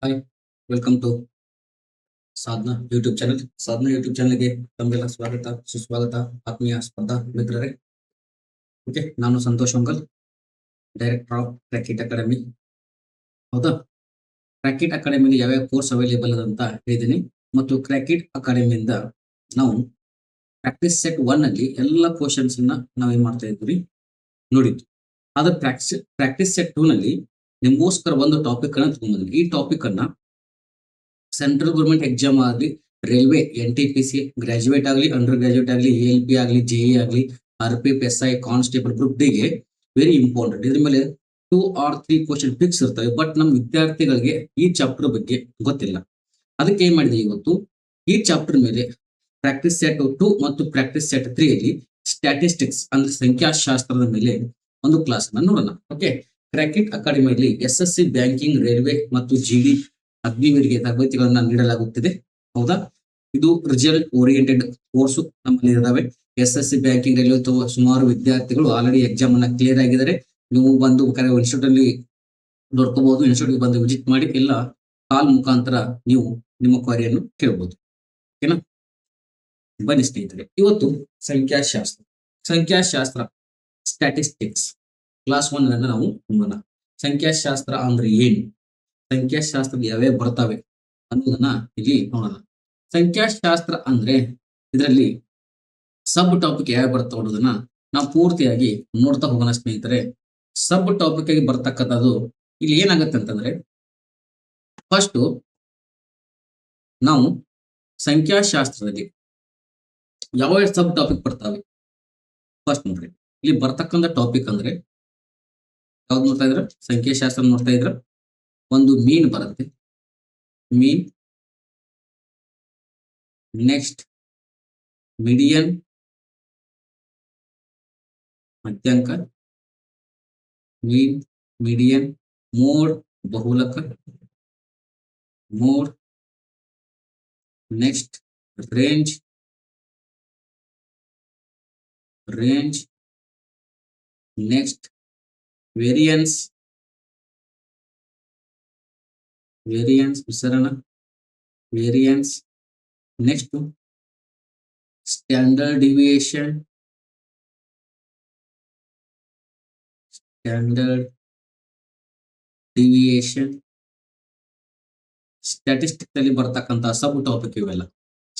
Hi, welcome to Sadhana YouTube channel. Sadhana YouTube ಚಾನಲ್ಗೆ ತಮಗೆಲ್ಲ ಸ್ವಾಗತ, ಸುಸ್ವಾಗತ, ಆತ್ಮೀಯ ಸ್ಪರ್ಧಾ ಮಿತ್ರರೇ. ಓಕೆ, ನಾನು Santosh uncle, director of Crackit academy. ಹೌದಾ, ಕ್ರ್ಯಾಕಿಟ್ ಅಕಾಡೆಮಿಲಿ ಯಾವ್ಯಾವ ಕೋರ್ಸ್ ಅವೈಲೇಬಲ್ ಅಂತ ಹೇಳಿದ್ದೀನಿ. ಮತ್ತು ಕ್ರ್ಯಾಕಿಟ್ ಅಕಾಡೆಮಿಯಿಂದ ನಾವು ಪ್ರಾಕ್ಟೀಸ್ ಸೆಟ್ 1 ಅಲ್ಲಿ ಎಲ್ಲ ಕ್ವಶನ್ಸ್ ನಾವು ಏನ್ ಮಾಡ್ತಾ ಇದ್ವಿ ನೋಡಿದ್ವಿ. ಆದ್ರೆ ಪ್ರಾಕ್ಟೀಸ್ ಸೆಟ್ 2 ನಲ್ಲಿ ನಿಮಗೋಸ್ಕರ ಒಂದು ಟಾಪಿಕ್ ಅನ್ನ ತಗೊಂಡ್ಬಂದ್ವಿ. ಈ ಟಾಪಿಕ್ ಅನ್ನ ಸೆಂಟ್ರಲ್ ಗೌರ್ಮೆಂಟ್ ಎಕ್ಸಾಮ್ ಆಗಲಿ, ರೈಲ್ವೆ NTPC ಗ್ರಾಜುಯೇಟ್ ಆಗಲಿ, ಅಂಡರ್ ಗ್ರಾಜುಯೇಟ್ ಆಗಲಿ, ALP ಆಗಲಿ, JE ಆಗಲಿ, RPF, SI, ಕಾನ್ಸ್ಟೇಬಲ್, ಗ್ರೂಪ್ ಡಿಗೆ ವೆರಿ ಇಂಪಾರ್ಟೆಂಟ್. ಇದ್ರ ಮೇಲೆ 2 or 3 ಕ್ವಶನ್ ಫಿಕ್ಸ್ ಇರ್ತವೆ. ಬಟ್ ನಮ್ಮ ವಿದ್ಯಾರ್ಥಿಗಳಿಗೆ ಈ ಚಾಪ್ಟರ್ ಬಗ್ಗೆ ಗೊತ್ತಿಲ್ಲ. ಅದಕ್ಕೆ ಏನ್ ಮಾಡಿದೆ, ಇವತ್ತು ಈ ಚಾಪ್ಟರ್ ಮೇಲೆ ಪ್ರಾಕ್ಟೀಸ್ ಸೆಟ್ 2 ಮತ್ತು ಪ್ರಾಕ್ಟೀಸ್ ಸೆಟ್ 3 ಅಲ್ಲಿ ಸ್ಟ್ಯಾಟಿಸ್ಟಿಕ್ಸ್ ಅಂದ್ರೆ ಸಂಖ್ಯಾಶಾಸ್ತ್ರದ ಮೇಲೆ ಒಂದು ಕ್ಲಾಸ್ ಅನ್ನ ನೋಡೋಣ. ಓಕೆ, ಕ್ರ್ಯಾಕಿಟ್ ಅಕಾಡೆಮಿಯಲ್ಲಿ SSC, ಬ್ಯಾಂಕಿಂಗ್, ರೈಲ್ವೆ ಮತ್ತು GD ಅಗ್ನಿವೀರಿಗೆ ತರಬೇತಿಗಳನ್ನ ನೀಡಲಾಗುತ್ತಿದೆ. ಹೌದಾ, ಇದು ರಿಸಲ್ಟ್ ಓರಿಯೆಂಟೆಡ್ ಕೋರ್ಸ್ ನಮ್ಮಲ್ಲಿ ಇದಾವೆ. SSC, ಬ್ಯಾಂಕಿಂಗ್, ರೈಲ್ವೆ ಸುಮಾರು ವಿದ್ಯಾರ್ಥಿಗಳು ಆಲ್ರೆಡಿ ಎಕ್ಸಾಮ್ ಅನ್ನ ಕ್ಲಿಯರ್ ಆಗಿದ್ದಾರೆ. ನೀವು ಬಂದು ಇನ್ಸ್ಟಿಟ್ಯೂಟ್ ಅಲ್ಲಿ ನೋಡ್ಕೋಬಹುದು. ಇನ್ಸ್ಟಿಟ್ಯೂಟ್ ಬಂದು ವಿಸಿಟ್ ಮಾಡಿ ಇಲ್ಲ ಕಾಲ್ ಮುಖಾಂತರ ನೀವು ನಿಮ್ಮ ಕ್ವರಿಯನ್ನು ಕೇಳಬಹುದು. ಓಕೆನಾ, ಬನ್ನಿ ಸ್ನೇಹಿತರೆ, ಇವತ್ತು ಸಂಖ್ಯಾಶಾಸ್ತ್ರ ಸ್ಟ್ಯಾಟಿಸ್ಟಿಕ್ಸ್ ಕ್ಲಾಸ್ 1 ಅನ್ನ ನಾವು ನೋಡೋಣ. ಸಂಖ್ಯಾಶಾಸ್ತ್ರ ಅಂದ್ರೆ ಏನು, ಸಂಖ್ಯಾಶಾಸ್ತ್ರ ಯಾವ್ಯಾವ ಬರ್ತವೆ ಅನ್ನೋದನ್ನ ಇಲ್ಲಿ ನೋಡೋಣ. ಸಂಖ್ಯಾಶಾಸ್ತ್ರ ಅಂದ್ರೆ ಇದರಲ್ಲಿ ಸಬ್ ಟಾಪಿಕ್ ಯಾವ ಬರ್ತಾವ ಅನ್ನೋದನ್ನ ನಾವು ಪೂರ್ತಿಯಾಗಿ ನೋಡ್ತಾ ಹೋಗೋಣ ಸ್ನೇಹಿತರೆ. ಸಬ್ ಟಾಪಿಕ್ ಆಗಿ ಬರ್ತಕ್ಕಂಥದ್ದು ಇಲ್ಲಿ ಏನಾಗುತ್ತೆ ಅಂತಂದ್ರೆ, ಫಸ್ಟ್ ನಾವು ಸಂಖ್ಯಾಶಾಸ್ತ್ರದಲ್ಲಿ ಯಾವ ಸಬ್ ಟಾಪಿಕ್ ಬರ್ತಾವೆ ಫಸ್ಟ್ ನೋಡ್ರಿ. ಇಲ್ಲಿ ಬರ್ತಕ್ಕಂಥ ಟಾಪಿಕ್ ಅಂದ್ರೆ ಯಾವ್ದು ನೋಡ್ತಾ ಇದ್ರ, ಸಂಖ್ಯಾಶಾಸ್ತ್ರ ನೋಡ್ತಾ ಇದ್ರ. ಒಂದು ಮೀನ್ ಬರುತ್ತೆ, ಮೀನ್. ನೆಕ್ಸ್ಟ್ ಮೀಡಿಯನ್, ಮಧ್ಯಾಂಕ, ಮೀನ್, ಮೀಡಿಯನ್, ಮೋಡ್, ಬಹುಲಕ, mode. Next range, next variance, ವಿಸರಣ, variance. Next standard deviation, statistics ಅಲ್ಲಿ ಬರ್ತಕ್ಕಂಥ ಸಬ್ ಟಾಪಿಕ್ ಇವೆಲ್ಲ.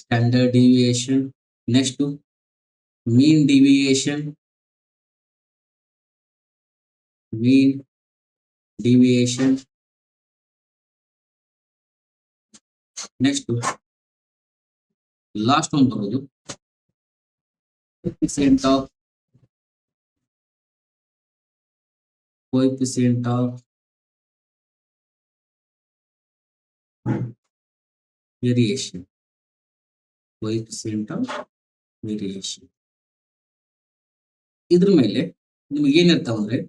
Standard deviation, next mean deviation, next last ಒಂದು ಬರೋದು coefficient of variation. ಇದ್ರ ಮೇಲೆ ನಿಮ್ಗೆ ಏನಿರ್ತಾವ ಅಂದ್ರೆ,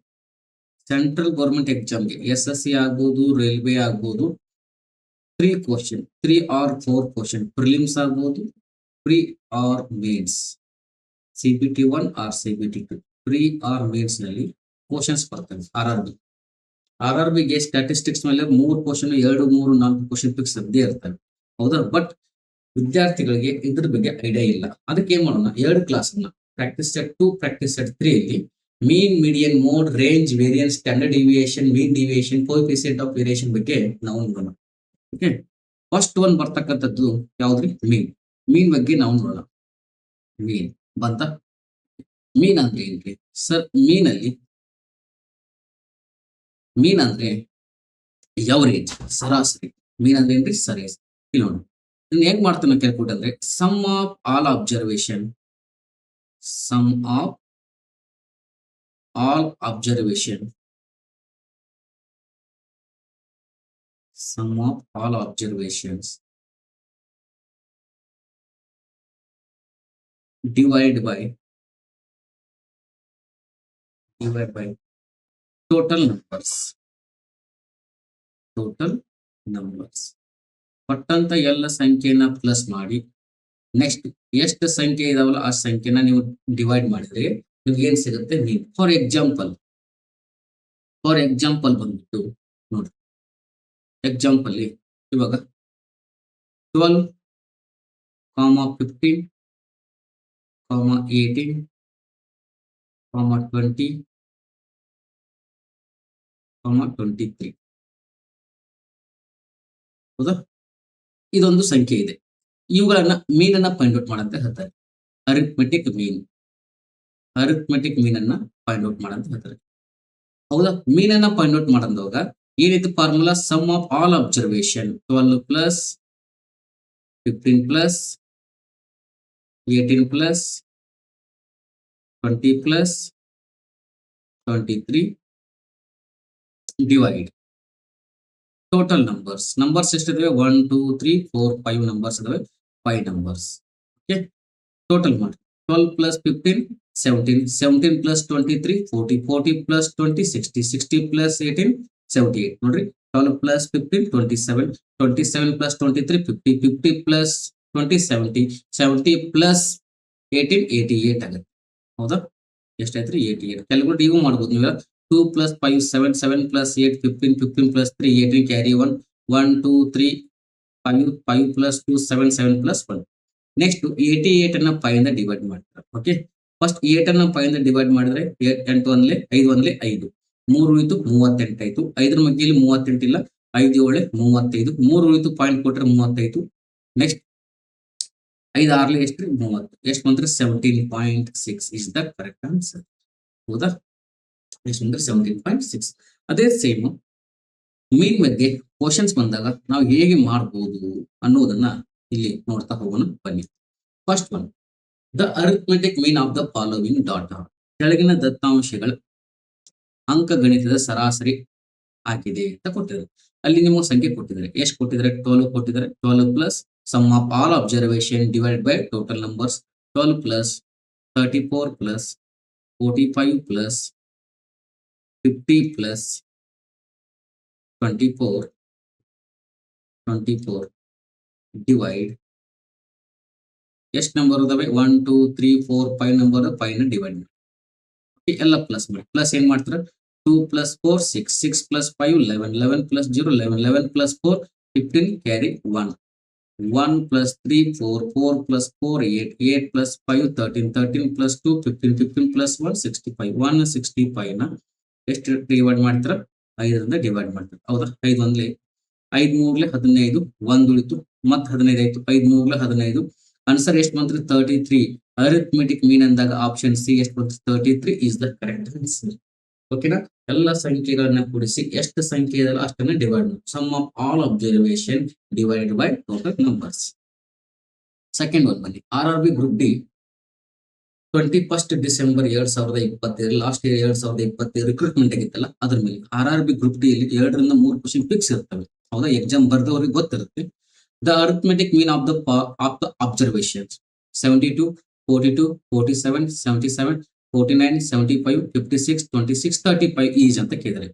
ಸೆಂಟ್ರಲ್ ಗೌರ್ಮೆಂಟ್ ಎಕ್ಸಾಮ್ಗೆ SSC ಆಗ್ಬೋದು, ರೈಲ್ವೆ ಆಗ್ಬೋದು, 3 ಕ್ವಶನ್, 3 or 4 ಕ್ವಶನ್, ಪ್ರಿಲಿಮ್ಸ್ ಆಗ್ಬೋದು, pre or mains, CBT 1 or CBT 2, pre or mains ನಲ್ಲಿ ಕ್ವಶನ್ಸ್ ಬರ್ತವೆ. RRB ಗೆ ಸ್ಟ್ಯಾಟಿಸ್ಟಿಕ್ಸ್ ಮೇಲೆ 3 ಕ್ವಶನ್, 2, 3, 4 ಕ್ವಶನ್ ಫಿಕ್ಸ್ ಇದ್ದೇ ಇರ್ತವೆ. ಹೌದಾ, ಬಟ್ ವಿದ್ಯಾರ್ಥಿಗಳಿಗೆ ಇದ್ರ ಬಗ್ಗೆ ಐಡಿಯಾ ಇಲ್ಲ. ಅದಕ್ಕೆ ಏನ್ ಮಾಡೋಣ, 2 ಕ್ಲಾಸ್ ಅನ್ನ ಪ್ರಾಕ್ಟೀಸ್ ಸೆಟ್ 2, ಪ್ರಾಕ್ಟೀಸ್ ಸೆಟ್ 3 ಅಲ್ಲಿ mean, median, mode, range, variance, standard deviation, mean deviation, coefficient of variation ಬಗ್ಗೆ ನಾವು ನೋಡೋಣ. ಓಕೆ, ಫಸ್ಟ್ ಒನ್ ಬರ್ತಕ್ಕಂಥದ್ದು ಯಾವ್ದ್ರಿ, ಮೀನ್ ಬಗ್ಗೆ ನಾವು ನೋಡೋಣ. ಮೀನ್ ಬಂತ, ಮೀನ್ ಅಂದ್ರೆ ಏನ್ರಿ ಸರ್? ಮೀನ್ ಅಂದ್ರೆ ಎವರೇಜ್, ಸರಾಸರಿ. ಮೀನ್ ಅಂದ್ರೆ ಏನ್ರಿ? ಸರಾಸರಿ. ಇಲ್ಲಿ ನೋಡಿ, ಇದನ್ನ ಹೇಗ್ ಮಾಡ್ತಾನೆ ಕ್ಯಾಲ್ಕುಲೇಟ್ ಅಂದ್ರೆ, sum of all observation, divided by total numbers. ಪಟ್ಟಂತ ಎಲ್ಲ ಸಂಖ್ಯೆನ ಪ್ಲಸ್ ಮಾಡಿ, ನೆಕ್ಸ್ಟ್ ಎಷ್ಟು ಸಂಖ್ಯೆ ಇದಾವಲ್ಲ ಆ ಸಂಖ್ಯೆನ ನೀವು ಡಿವೈಡ್ ಮಾಡಿದ್ರೆ ನಿಮ್ಗೆ ಏನ್ ಸಿಗುತ್ತೆ, ಮೀನ್. ಫಾರ್ ಎಕ್ಸಾಂಪಲ್ ಬಂದ್ಬಿಟ್ಟು ನೋಡ್ರಿ, ಎಕ್ಸಾಂಪಲ್ ಇವಾಗ 12, 15, 18, 20, 23. ಹೌದಾ? ಇದೊಂದು ಸಂಖ್ಯೆ ಇದೆ. ಇವುಗಳನ್ನ ಮೀನನ್ನ ಫೈಂಡ್ ಔಟ್ ಮಾಡಂತ ಹೇಳ್ತಾರೆ. ಅರಿಥ್ಮೆಟಿಕ್ ಮೀನ್ ಅನ್ನ ಫೈಂಡ್ ಔಟ್ ಮಾಡಂತ ಹೇಳ್ತಾರೆ. ಹೌದಾ? ಮೀನನ್ನ ಫೈಂಡ್ ಔಟ್ ಮಾಡಂದಾಗ ಏನಿತ್ತು formula? Sum of all observation 12 plus 15 plus 18 plus 20 plus 23 divide total numbers ಎಷ್ಟಿದಾವೆ? 1 2 3 4 5 ನಂಬರ್ಸ್ ಇದಾವೆ. 5 ನಂಬರ್ಸ್. ಓಕೆ, ಟೋಟಲ್ ಮಾಡಿ. 12 ಪ್ಲಸ್ 15 17, 17 ಪ್ಲಸ್ 23 40, 40 ಪ್ಲಸ್ 20 60, 60 ಪ್ಲಸ್ 18 78. ನೋಡ್ರಿ, 12 ಪ್ಲಸ್ 15 27, 27 ಪ್ಲಸ್ 23 50, 50 ಪ್ಲಸ್ 20 70, 70 ಪ್ಲಸ್ 18 88 ಆಗುತ್ತೆ. ಹೌದಾ? ಎಷ್ಟಾಯ್ತು? 88. ಕ್ಯಾಲ್ಕುಲೇಟ್ ಇವು ಮಾಡ್ಬೋದು ನೀವು. 2 plus 5 7, 7 plus 8 15, 15 plus 3 18, carry 1 1 2 3 5, 5 plus 2 7, 7 plus 1. Next 88 ಅನ್ನ 5 ಇಂದ ಡಿವೈಡ್ ಮಾಡ್ತಾರೆ. ಓಕೆ, ಫಸ್ಟ್ 8 ಅನ್ನ 5 ಇಂದ ಡಿವೈಡ್ ಮಾಡಿದ್ರೆ 8 ಒಂದ್ಲೆ 5 ಒಂದ್ಲೆ 5, 3 ಉಳಿತು 38 ಆಯ್ತು. 5ರ ಮಧ್ಯೆಯಲ್ಲಿ 38 ಇಲ್ಲ, 5 7 35, 3 ಉಳಿತು ಪಾಯಿಂಟ್ ಕೊಟ್ರೆ 35. ನೆಕ್ಸ್ಟ್ 5 6 ಎಷ್ಟು? 30. ಎಷ್ಟು ಬಂದ್ರೆ 17.6 ಇಸ್ ದ ಕರೆಕ್ಟ್ ಆನ್ಸರ್. ಹೌದಾ? ಎಷ್ಟು ಅಂದ್ರೆ 17.6. ಅದೇ ಸೇಮ್ ಮೀನ್ ಬಗ್ಗೆ ಕ್ವಶನ್ಸ್ ಬಂದಾಗ ನಾವು ಹೇಗೆ ಮಾಡಬಹುದು ಅನ್ನೋದನ್ನ ಇಲ್ಲಿ ನೋಡ್ತಾ ಹೋಗೋಣ ಬನ್ನಿ. First one, the arithmetic mean of the following data. ಕೆಳಗಿನ ದತ್ತಾಂಶಗಳ ಅಂಕಗಣಿತದ ಸರಾಸರಿ ಆಗಿದೆ ಅಂತ ಕೊಟ್ಟಿದ್ದಾರೆ. ಅಲ್ಲಿ ನಿಮಗೆ ಸಂಖ್ಯೆ ಕೊಟ್ಟಿದ್ದಾರೆ. ಎಷ್ಟು ಕೊಟ್ಟಿದ್ದಾರೆ? 12 ಕೊಟ್ಟಿದ್ದಾರೆ. 12 plus sum of all observation divide by total numbers 12 plus 34 plus 45 plus 50 plus 24 divide ಎಷ್ಟು ನಂಬರ್ ಇದಾವೆ? 1 2 3 4 5 ನಂಬರ್. 5 ನ ಡಿವೈಡ್ ಮಾಡಿ ಎಲ್ಲ ಪ್ಲಸ್ ಮಾಡಿ. ಪ್ಲಸ್ ಏನ್ ಮಾಡ್ತಾರೆ? 2 plus 4 6, 6 plus 5 11, 11 plus 0 11, 11 plus 4 15, carry 1 1 plus 3 4, 4 plus 4 8, 8 plus 5 13, 13 plus 2 15, 15 plus 1 65, 165 ನ ಎಷ್ಟು ಡಿವೈಡ್ ಮಾಡ್ತಾರ? 5ರಿಂದ ಡಿವೈಡ್ ಮಾಡ್ತಾರೆ. ಹೌದಾ? 5 ಒಂದ್ಲೆ 5 ಮೂರ್ಲೆ 15, 1 ಉಳಿತು, ಮತ್ 15 ಆಯ್ತು. 5 ಮೂರ್ಲೆ 15. ಆನ್ಸರ್ ಎಷ್ಟು ಬಂದ್ರೆ 33. ಅರಿಥ್ಮೆಟಿಕ್ ಮೀನ್ ಅಂದಾಗ ಆಪ್ಷನ್ ಸಿ ಎಷ್ಟು ಬಂದ್ರೆ 33 ಇಸ್ ದ ಕರೆಕ್ಟ್ ಆನ್ಸರ್. ಓಕೆನಾ? ಎಲ್ಲ ಸಂಖ್ಯೆಗಳನ್ನ ಕೂಡಿಸಿ ಎಷ್ಟು ಸಂಖ್ಯೆ ಇದೆಯಲ್ಲ ಅಷ್ಟನ್ನ ಡಿವೈಡ್ ಮಾಡಿ. Sum of all observation divide by total numbers. Second one ಬನ್ನಿ. RRB group D 21 December 2025 last year 2025 recruitment ಆಗಿತ್ತಲ್ಲ, ಅದ್ರ ಮೇಲೆ RRB ಗ್ರೂಪ್ ಡಿ ಇಲ್ಲಿ 2 ರಿಂದ 3 ಕ್ವಶನ್ ಫಿಕ್ಸ್ ಇರ್ತವೆ. ಹೌದಾ? ಎಕ್ಸಾಮ್ ಬರ್ದವ್ರಿಗೆ ಗೊತ್ತಿರುತ್ತೆ. The arithmetic mean of the observations 72, 42, 47, 77, 49, 75, 56, 26, 35 is ಅಂತ ಕೇಳಿದ್ರೆ,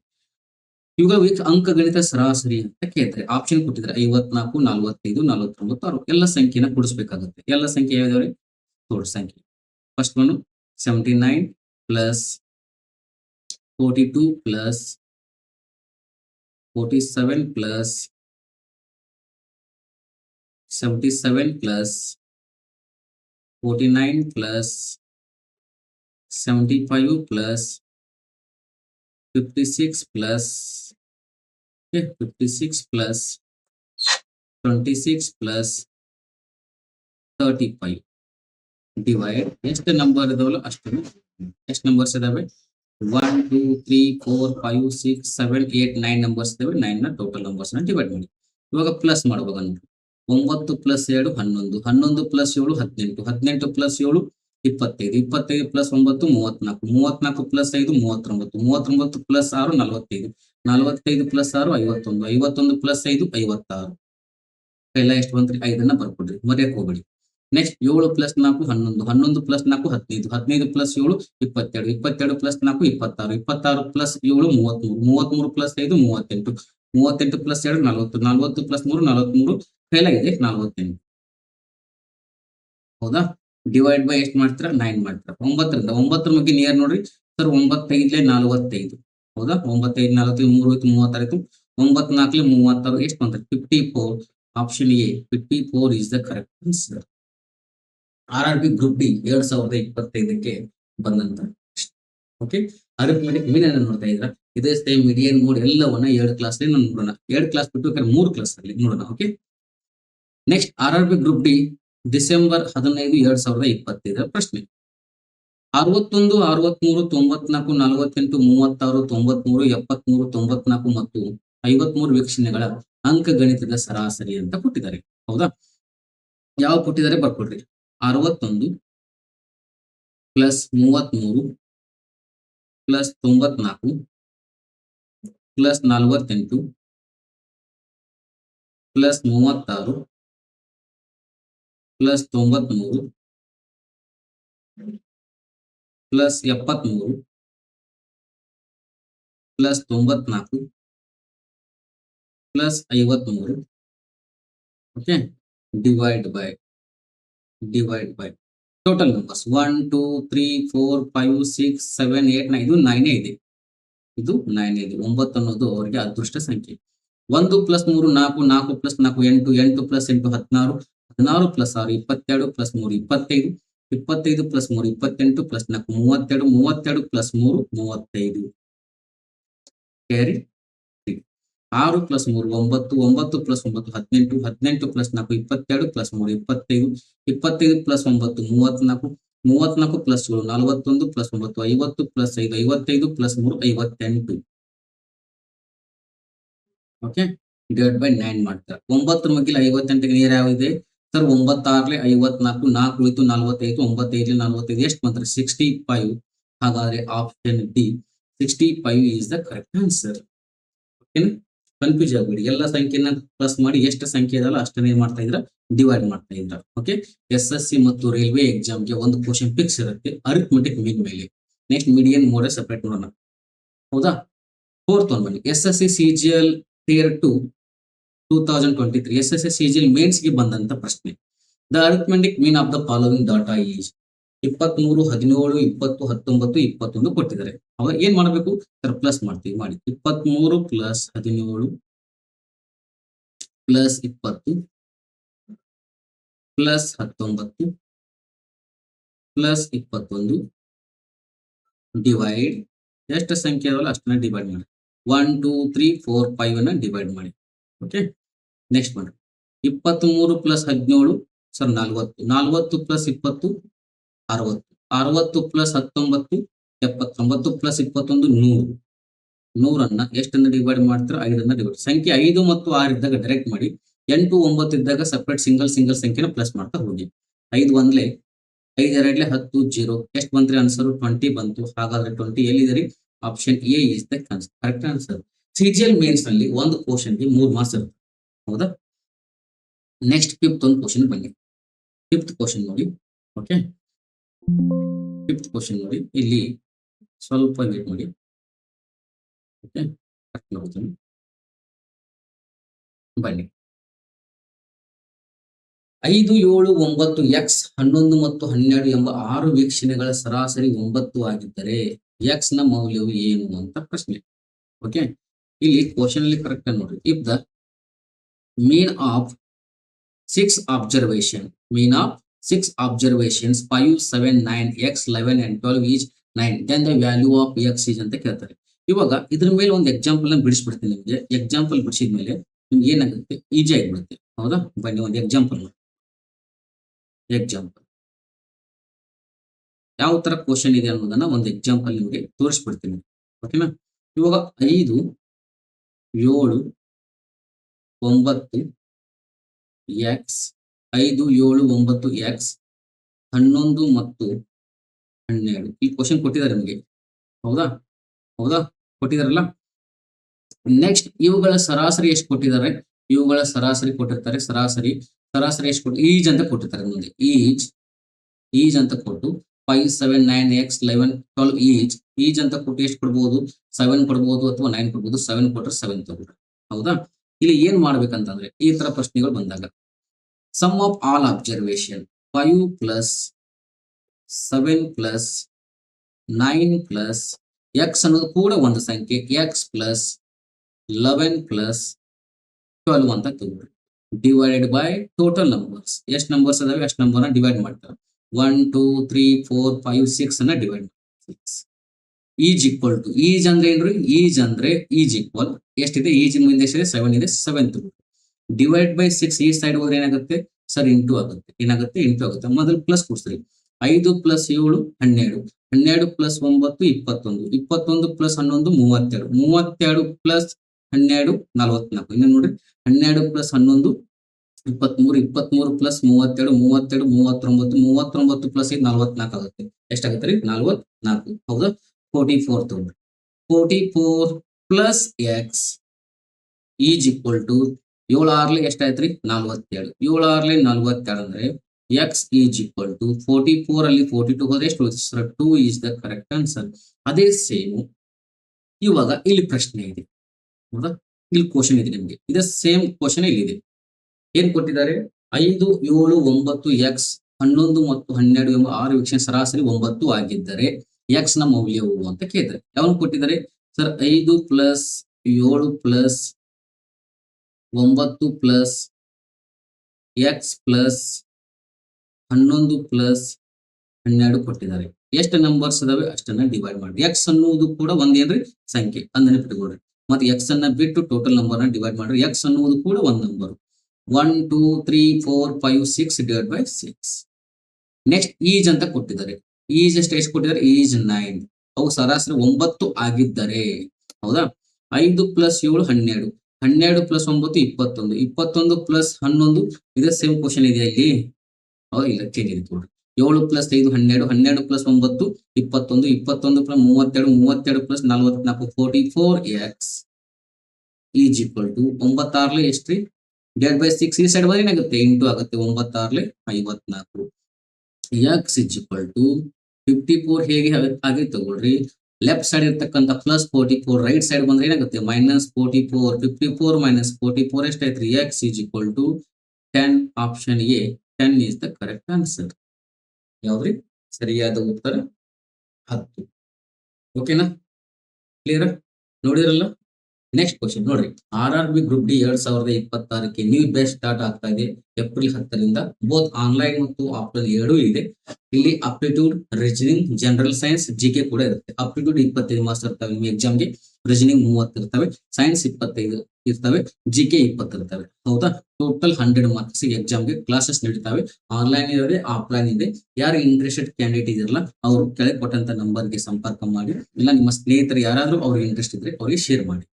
ಇವಾಗ ಅಂಕಗಣಿತ ಸರಾಸರಿ ಅಂತ ಕೇಳಿದ್ರೆ ಆಪ್ಷನ್ ಕೊಟ್ಟಿದ್ರೆ 54, 45, 49, 6 ಎಲ್ಲ ಸಂಖ್ಯೆನ ಕೂಡಿಸ್ಬೇಕಾಗುತ್ತೆ. ಎಲ್ಲ ಸಂಖ್ಯೆ ಯಾವ್ಯಾವ್ರಿ? ತೋರ್ಸ್ ಸಂಖ್ಯೆ. First one 79 plus 42 plus 47 plus 77 plus 49 plus 75 plus 56 plus 56 plus 26 plus 35 divide ಎಷ್ಟು ನಂಬರ್ ಇದಾವಲ್ಲ ಅಷ್ಟು. ಎಷ್ಟು ನಂಬರ್ಸ್ ಇದಾವೆ? 1 2 3 4 5 6 7 8 9 ನಂಬರ್ಸ್ ಇದಾವೆ. 9 ನ ಟೋಟಲ್ ನಂಬರ್ಸ್ ನ ಡಿವೈಡ್ ಮಾಡಿ. ಇವಾಗ ಪ್ಲಸ್ ಮಾಡಬಹುದು. 9 plus 2 11, 11 plus 7 18, 18 plus 7 25, 25 plus 9 34, 34 plus 5 39, 39 plus 6 45, 45 plus 6 51, 51 plus 5 56. ಎಲ್ಲ ಎಷ್ಟು ಬಂತ್ರಿ? 5 ಬರ್ಕೊಡ್ರಿ, ಮರೆಯಕ್ ಹೋಗ್ಬೇಡಿ. Next 7 plus 4 11, 11 plus 4 15, 15 plus 7 22, 22 plus 4 26, 26 plus 7 33, 33 plus 5 38, 38 plus 2 40, 40 plus 3 43, ಫೇಲಾಗಿದೆ 48. ಹೌದಾ? ಡಿವೈಡ್ ಬೈ ಎಷ್ಟು ಮಾಡ್ತೀರಾ? 9 ಮಾಡ್ತೀರಾ. 9ರಿಂದ 9ರ ಬಗ್ಗೆ ನಿಯರ್ ನೋಡ್ರಿ ಸರ್. 9 5 45. ಹೌದಾ? 9 5 45, 3 36, 9 4 36 ಎಷ್ಟು ಬಂತು 54. Option A 54 is the correct answer. RRB group D 2025ಕ್ಕೆ ಬಂದಂತ. ಓಕೆ, ಅರಿಥಮೆಟಿಕ್ ಮೀನ್ ಅನ್ನು ನೋಡ್ತಾ ಇದ್ರ, ಇದೇ ಸೇಮ್ ಮೀಡಿಯನ್ ಮೋಡ್ ಎಲ್ಲವನ್ನ 2 ಕ್ಲಾಸ್ ನಾವು ನೋಡೋಣ. 2 ಕ್ಲಾಸ್ ಬಿಟ್ಟು 3 ಕ್ಲಾಸ್ ಅಲ್ಲಿ ನೋಡೋಣ. Okay, next RRB group D December 15, 2025 ಪ್ರಶ್ನೆ. 61, 63, 94, 48, 36, 93, 73, 94 ಮತ್ತು 53 ವೀಕ್ಷಣೆಗಳ ಅಂಕಗಣಿತದ ಸರಾಸರಿ ಅಂತ ಕೊಟ್ಟಿದ್ದಾರೆ. ಹೌದಾ, ಯಾವ ಕೊಟ್ಟಿದ್ದಾರೆ ಬರ್ಕೊಡ್ರಿ. 61 plus 33 plus 94 plus 48 plus 36 plus 93 plus 73 plus 94 plus 53. Okay, divide by total numbers 1 2 3 4 5 6 7 8 9. ಇದು 9 ಇದೆ, ಇದು 9 ಇದೆ. 9 ಅನ್ನೋದು ಅವರಿಗೆ ಅದೃಷ್ಟ ಸಂಖ್ಯೆ. 1 plus 3 4, 4 plus 4 8, 8 plus 8 16, 16 plus 6 22 plus 3 25, 25 plus 3 28 plus 4 32, 32 plus 3 35. Carry 6 plus 3 9, 9 plus 9 18, 18 plus 4 22 plus 3 25, 25 plus 9 34, 34 plus 7 41 plus 9 50 plus 5 55 plus 3 58. Okay, divide by 9 ಮಾಡ್ತಾರೆ. 9 ಮಗ್ಗಿಲ 58ಗೆ ನೀರು ಯಾವಿದೆ ಸರ್? 9 6 54, 4 ಉಳಿತು 45, 9 5 45 ಎಷ್ಟು ಬಂದ್ರೆ 65. ಹಾಗಾದ್ರೆ option D 65 is the correct answer. ಓಕೆನಾ, ಕನ್ಫ್ಯೂಸ್ ಆಗ್ಬೇಡಿ. ಎಲ್ಲ ಸಂಖ್ಯೆನ ಪ್ಲಸ್ ಮಾಡಿ ಎಷ್ಟು ಸಂಖ್ಯೆ ಇದಲ್ಲ ಅಷ್ಟನ್ನೇ ಮಾಡ್ತಾ ಇದ್ರ, ಡಿವೈಡ್ ಮಾಡ್ತಾ ಇದ್ರ. ಓಕೆ, SSC ಮತ್ತು ರೈಲ್ವೆ ಎಕ್ಸಾಮ್ಗೆ ಒಂದು ಕ್ವಶನ್ ಫಿಕ್ಸ್ ಇರುತ್ತೆ ಅರಿಥಮೆಟಿಕ್ ಮೀನ್ ಮೇಲೆ. ನೆಕ್ಸ್ಟ್ ಮೀಡಿಯನ್ ಮೋಡ್ ಸೆಪರೇಟ್ ನೋಡೋಣ. ಹೌದಾ, 4th ಒನ್ ಬನ್ನಿ. SSC CGL Tier 2 2023 SSC CGL mains ಗೆ ಬಂದಂತ ಪ್ರಶ್ನೆ. The arithmetic mean of the following data is 23, 17, 20, 19, 21 ಕೊಟ್ಟಿದ್ದಾರೆ. ಅವಾಗ ಏನ್ ಮಾಡಬೇಕು ಸರ್? ಪ್ಲಸ್ ಮಾಡ್ತೀವಿ. ಮಾಡಿ 23 plus 17 plus 20 plus 19 plus 21 divide ಎಷ್ಟು ಸಂಖ್ಯೆ ಅದಲ್ಲ ಅಷ್ಟನ್ನ ಡಿವೈಡ್ ಮಾಡಿ. 1 2 3 4 5 ಅನ್ನ ಡಿವೈಡ್ ಮಾಡಿ. ಓಕೆ, ನೆಕ್ಸ್ಟ್ ಮಾಡಿ 23 plus 17 sir 40, 40 plus 20 60, 60 plus 19 79 plus 21 100. 100 ಎಷ್ಟನ್ನ ಡಿವೈಡ್ ಮಾಡ್ತಾರೆ? 5 ಡಿವೈಡ್. ಸಂಖ್ಯೆ 5 ಮತ್ತು 6 ಇದ್ದಾಗ ಡೈರೆಕ್ಟ್ ಮಾಡಿ. 8 9 ಇದ್ದಾಗ ಸಪರೇಟ್ ಸಿಂಗಲ್ ಸಂಖ್ಯೆನ ಪ್ಲಸ್ ಮಾಡ್ತಾ ಹೋಗಿ. 5 1 5 2 10 0 ಎಷ್ಟು ಬಂತ್ರಿ ಆನ್ಸರ್? 20 ಬಂತು. ಹಾಗಾದ್ರೆ 20 ಎಲ್ಲಿದೆ? Option A is the correct answer. CGL mains ನಲ್ಲಿ ಒಂದು ಕ್ವಶನ್ ಗೆ 3 ಮಾರ್ಕ್ಸ್ ಇರುತ್ತೆ. ಹೌದಾ, ನೆಕ್ಸ್ಟ್ 5th ಒಂದು ಕ್ವಶನ್ ಬನ್ನಿ. 5th ಕ್ವಶನ್ ನೋಡಿ. ಓಕೆ, 5th ಕ್ವಶನ್ ನೋಡಿ. ಇಲ್ಲಿ ಸ್ವಲ್ಪ ವೇಟ್ ಮಾಡಿ. ಓಕೆ, ಬನ್ನಿ. 5 7 9 x 11 ಮತ್ತು 12 ಎಂಬ 6 ವೀಕ್ಷಣೆಗಳ ಸರಾಸರಿ 9 ಆಗಿದ್ದರೆ x ನ ಮೌಲ್ಯವು ಏನು ಅಂತ ಪ್ರಶ್ನೆ. ಓಕೆ, ಇಲ್ಲಿ ಕ್ವಶನ್ ಅಲ್ಲಿ ಕರೆಕ್ಟ್ ಆಗಿ ನೋಡ್ರಿ. If the mean of 6 observations 5 7 9 x 11 and 12 is 9, then the value of x is ಅಂತ ಕೇಳ್ತಾರೆ. ಇವಾಗ ಇದ್ರ ಮೇಲೆ ಒಂದು ಎಕ್ಸಾಂಪಲ್ ನ ಬಿಡಿಸ್ಬಿಡ್ತೀನಿ ನಿಮಗೆ. ಎಕ್ಸಾಂಪಲ್ ಬಿಡಿಸಿದ್ಮೇಲೆ ನಿಮ್ಗೆ ಏನಾಗುತ್ತೆ? ಈಜಿ ಆಗಿಬಿಡುತ್ತೆ. ಹೌದಾ, ಬನ್ನಿ ಒಂದು ಎಕ್ಸಾಂಪಲ್ ಯಾವ ತರ ಕ್ವಶನ್ ಇದೆ ಅನ್ನೋದನ್ನ ಒಂದು ಎಕ್ಸಾಂಪಲ್ ನಿಮಗೆ ತೋರಿಸ್ಬಿಡ್ತೀನಿ. ಓಕೆನಾ, ಇವಾಗ 5 7 9 x 5 7 9 x 11 ಮತ್ತು 12 ಈ ಕ್ವಶನ್ ಕೊಟ್ಟಿದ್ದಾರೆ ನಿಮಗೆ. ಹೌದಾ ಕೊಟ್ಟಿದಾರಲ್ಲ. ನೆಕ್ಸ್ಟ್ ಇವುಗಳ ಸರಾಸರಿ ಎಷ್ಟು ಕೊಟ್ಟಿದ್ದಾರೆ? ಇವುಗಳ ಸರಾಸರಿ ಕೊಟ್ಟಿರ್ತಾರೆ. ಸರಾಸರಿ ಎಷ್ಟು ಕೊಟ್ಟು ಈಜ್ ಅಂತ ಕೊಟ್ಟಿರ್ತಾರೆ. ಮುಂದೆ ಈಜ್ ಅಂತ ಕೊಟ್ಟು 5 7 9 x 11 12 ಈಜ್ ಅಂತ ಕೊಟ್ಟು ಎಷ್ಟು ಕೊಡ್ಬೋದು? 7 ಕೊಡ್ಬೋದು ಅಥವಾ 9 ಕೊಡ್ಬೋದು. 7 ಕೊಟ್ಟರೆ 7 ತಗೋರಿ. ಹೌದಾ, ಇಲ್ಲಿ ಏನ್ ಮಾಡ್ಬೇಕಂತಂದ್ರೆ ಈ ತರ ಪ್ರಶ್ನೆಗಳು ಬಂದಾಗ sum of all observation 5 plus 7 plus 9 plus x ಅನ್ನೋದು ಕೂಡ ಒಂದು ಸಂಖ್ಯೆ, x ಪ್ಲಸ್ 11 ಪ್ಲಸ್ 12 ಅಂತ ತಗೋರಿ. Divided by total numbers. ಎಷ್ಟು ನಂಬರ್ಸ್ ಅದಾವೆ ಅಷ್ಟು ನಂಬರ್ನ ಡಿವೈಡ್ ಮಾಡ್ತಾರೆ. 1 2 3 4 5 6 ಅನ್ನ ಡಿವೈಡ್ ಮಾಡಿ. ಈಜ್ ಈಕ್ವಲ್ ಟು, ಈಜ್ ಅಂದ್ರೆ ಏನ್ರಿ? ಈಜ್ ಅಂದ್ರೆ ಈಜ್ ಈಕ್ವಲ್ ಎಷ್ಟಿದೆ? ಈಜ್ ಮುಂದೆ ಎಷ್ಟಿದೆ? 7 ಇದೆ. 7 ತಗೋರಿ. ಡಿವೈಡ್ ಬೈ 6 ಈ ಸೈಡ್ ಹೋದ್ರೆ ಏನಾಗುತ್ತೆ ಸರ್? ಇಂಟು ಆಗುತ್ತೆ. ಏನಾಗುತ್ತೆ? ಇಂಟು ಆಗುತ್ತೆ. ಮೊದಲು ಪ್ಲಸ್ ಕೂಡಿಸ್ರಿ. 5 ಪ್ಲಸ್ 7 12, 12 ಪ್ಲಸ್ 9 21, 21 ಪ್ಲಸ್ 11 32, 32 ಪ್ಲಸ್ 12 44. ಇನ್ನು ನೋಡ್ರಿ 12 ಪ್ಲಸ್ 11 23, 23 ಪ್ಲಸ್ 32 32 39, 39 ಪ್ಲಸ್ 44 ಆಗುತ್ತೆ. ಎಷ್ಟಾಗುತ್ತೆ ರೀ? 44. ಹೌದಾ? 44 ತಗೊಂಡ್ರಿ. 44 plus x is equal to 7 ಆರ್ಲಿ ಎಷ್ಟಾಯ್ತು ರೀ? 47. 7 ಆರ್ಲಿ 47 ಅಂದ್ರೆ ಎಕ್ಸ್ ಈಸ್ ಈಕ್ವಲ್ ಟು 44 ಅಲ್ಲಿ 42 ಹೋದ್ರೆ ಎಷ್ಟು ಉಳಿತು sir? 2 is the correct answer. ಅದೇ ಸೇಮ್ ಇವಾಗ ಇಲ್ಲಿ ಪ್ರಶ್ನೆ ಇದೆ. ಹೌದಾ? ಇಲ್ಲಿ ಕ್ವಶನ್ ಇದೆ ನಿಮ್ಗೆ. ಇದೇ ಸೇಮ್ ಕ್ವಶನ್ ಇಲ್ಲಿದೆ. ಏನ್ ಕೊಟ್ಟಿದ್ದಾರೆ? 5 7 9 ಎಕ್ಸ್ 11 ಮತ್ತು 12 ಎಂಬ 6 ವೀಕ್ಷಣೆ ಸರಾಸರಿ 9 ಆಗಿದ್ದರೆ ಎಕ್ಸ್ ನ ಮೌಲ್ಯವು ಅಂತ ಕೇಳಿದ್ದಾರೆ. ಯಾವನು ಕೊಟ್ಟಿದ್ದಾರೆ sir? 5 plus 7 plus 9 plus X plus 11 plus 12 ಕೊಟ್ಟಿದ್ದಾರೆ. ಎಷ್ಟು ನಂಬರ್ಸ್ ಅದಾವೆ ಅಷ್ಟನ್ನ ಡಿವೈಡ್ ಮಾಡಿ. ಎಕ್ಸ್ ಅನ್ನುವುದು ಕೂಡ ಒಂದೇನ್ರಿ? ಸಂಖ್ಯೆ ಅಂತ ನೆನಪಿಟ್ಕೊಳ್ರಿ. ಮತ್ತೆ ಎಕ್ಸ್ ಅನ್ನ ಬಿಟ್ಟು ಟೋಟಲ್ ನಂಬರ್ ನ ಡಿವೈಡ್ ಮಾಡ್ರಿ. ಎಕ್ಸ್ ಅನ್ನುವುದು ಕೂಡ ಒಂದ್ ನಂಬರ್. 1 2 3 4 5 6 divide by 6. ನೆಕ್ಸ್ಟ್ ಈಜ್ ಅಂತ ಕೊಟ್ಟಿದ್ದಾರೆ. ಈಜ್ ಎಷ್ಟು ಕೊಟ್ಟಿದ್ದಾರೆ? ಈಜ್ 9. ಅವು ಸರಾಸರಿ 9 ಆಗಿದ್ದರೆ, ಹೌದಾ? 5 ಪ್ಲಸ್ 7 12, 12 ಪ್ಲಸ್ 9 21, 21 ಪ್ಲಸ್ 11 ಇದೇ ಸೇಮ್ ಕ್ವಶನ್ ಇದೆಯಾ ಇಲ್ಲಿ? ಹೌದಾ? ಇಲ್ಲ, ಚೇಂಜ್ ಇದೆ ನೋಡ್ರಿ. 7 plus 5 12, 12 plus 9 21, 21 plus 32, 32 plus 44 44 x is equal to 9 ಆರ್ಲಿ ಎಷ್ಟು ರೀ? Divide by 6. ಈ ಸೈಡ್ ಬಂದ್ರೆ ಏನಾಗುತ್ತೆ? ಇಂಟು ಆಗುತ್ತೆ. 9 ಆರ್ಲಿ 54. ಎಕ್ಸ್ ಈಸ್ ಈಕ್ವಲ್ ಟು 54 ಹೇಗೆ ಹಾಗೆ ತಗೊಳ್ರಿ. ಲೆಫ್ಟ್ ಸೈಡ್ ಇರ್ತಕ್ಕಂಥ ಪ್ಲಸ್ 44, ರೈಟ್ ಸೈಡ್ ಬಂದ್ರೆ ಏನಾಗುತ್ತೆ? ಮೈನಸ್ 44. 54 ಮೈನಸ್ 44 ಎಷ್ಟಾಯ್ತು? X is equal to 10. Option A 10 is the correct answer. ಯಾವ್ದ್ರಿ ಸರಿಯಾದ ಉತ್ತರ? 10. ಓಕೆನಾ? ಕ್ಲಿಯರ್? ನೋಡಿದ್ರಲ್ಲ? ನೆಕ್ಸ್ಟ್ ಕ್ವಶನ್ ನೋಡ್ರಿ. RRB ಗ್ರೂಪ್ ಡಿ 2026ಕ್ಕೆ ನ್ಯೂ ಬ್ಯಾಚ್ ಸ್ಟಾರ್ಟ್ ಆಗ್ತಾ ಇದೆ ಏಪ್ರಿಲ್ 10ರಿಂದ. ಬೋತ್ ಆನ್ಲೈನ್ ಮತ್ತು ಆಫ್ಲೈನ್ ಎರಡೂ ಇದೆ. ಇಲ್ಲಿ aptitude, reasoning, general science, GK ಕೂಡ ಇರುತ್ತೆ. ಅಪ್ಟಿಟ್ಯೂಡ್ 25 ಮಾರ್ಕ್ಸ್ ಇರ್ತವೆ ನಿಮ್ಮ ಎಕ್ಸಾಮ್ಗೆ. ರೀಸನಿಂಗ್ 30 ಇರ್ತವೆ. ಸೈನ್ಸ್ 25 ಇರ್ತವೆ. ಜಿಕೆ 20 ಇರ್ತವೆ. ಹೌದಾ? ಟೋಟಲ್ 100 ಮಾರ್ಕ್ಸ್ ಎಕ್ಸಾಮ್ಗೆ ಕ್ಲಾಸಸ್ ನಡೀತಾವೆ. ಆನ್ಲೈನ್ ಇದೆ, ಆಫ್ಲೈನ್ ಇದೆ. ಯಾರು ಇಂಟ್ರೆಸ್ಟೆಡ್ ಕ್ಯಾಂಡಿಡೇಟ್ ಇದಿರಲ್ಲ ಅವರು ಕೆಳಗೆ ಕೊಟ್ಟಂತ ನಂಬರ್ಗೆ ಸಂಪರ್ಕ ಮಾಡಿ, ಇಲ್ಲ ನಿಮ್ಮ ಸ್ನೇಹಿತರು ಯಾರಾದ್ರೂ ಅವ್ರಿಗೆ ಇಂಟ್ರೆಸ್ಟ್ ಇದ್ರೆ ಅವ್ರಿಗೆ ಶೇರ್ ಮಾಡಿ.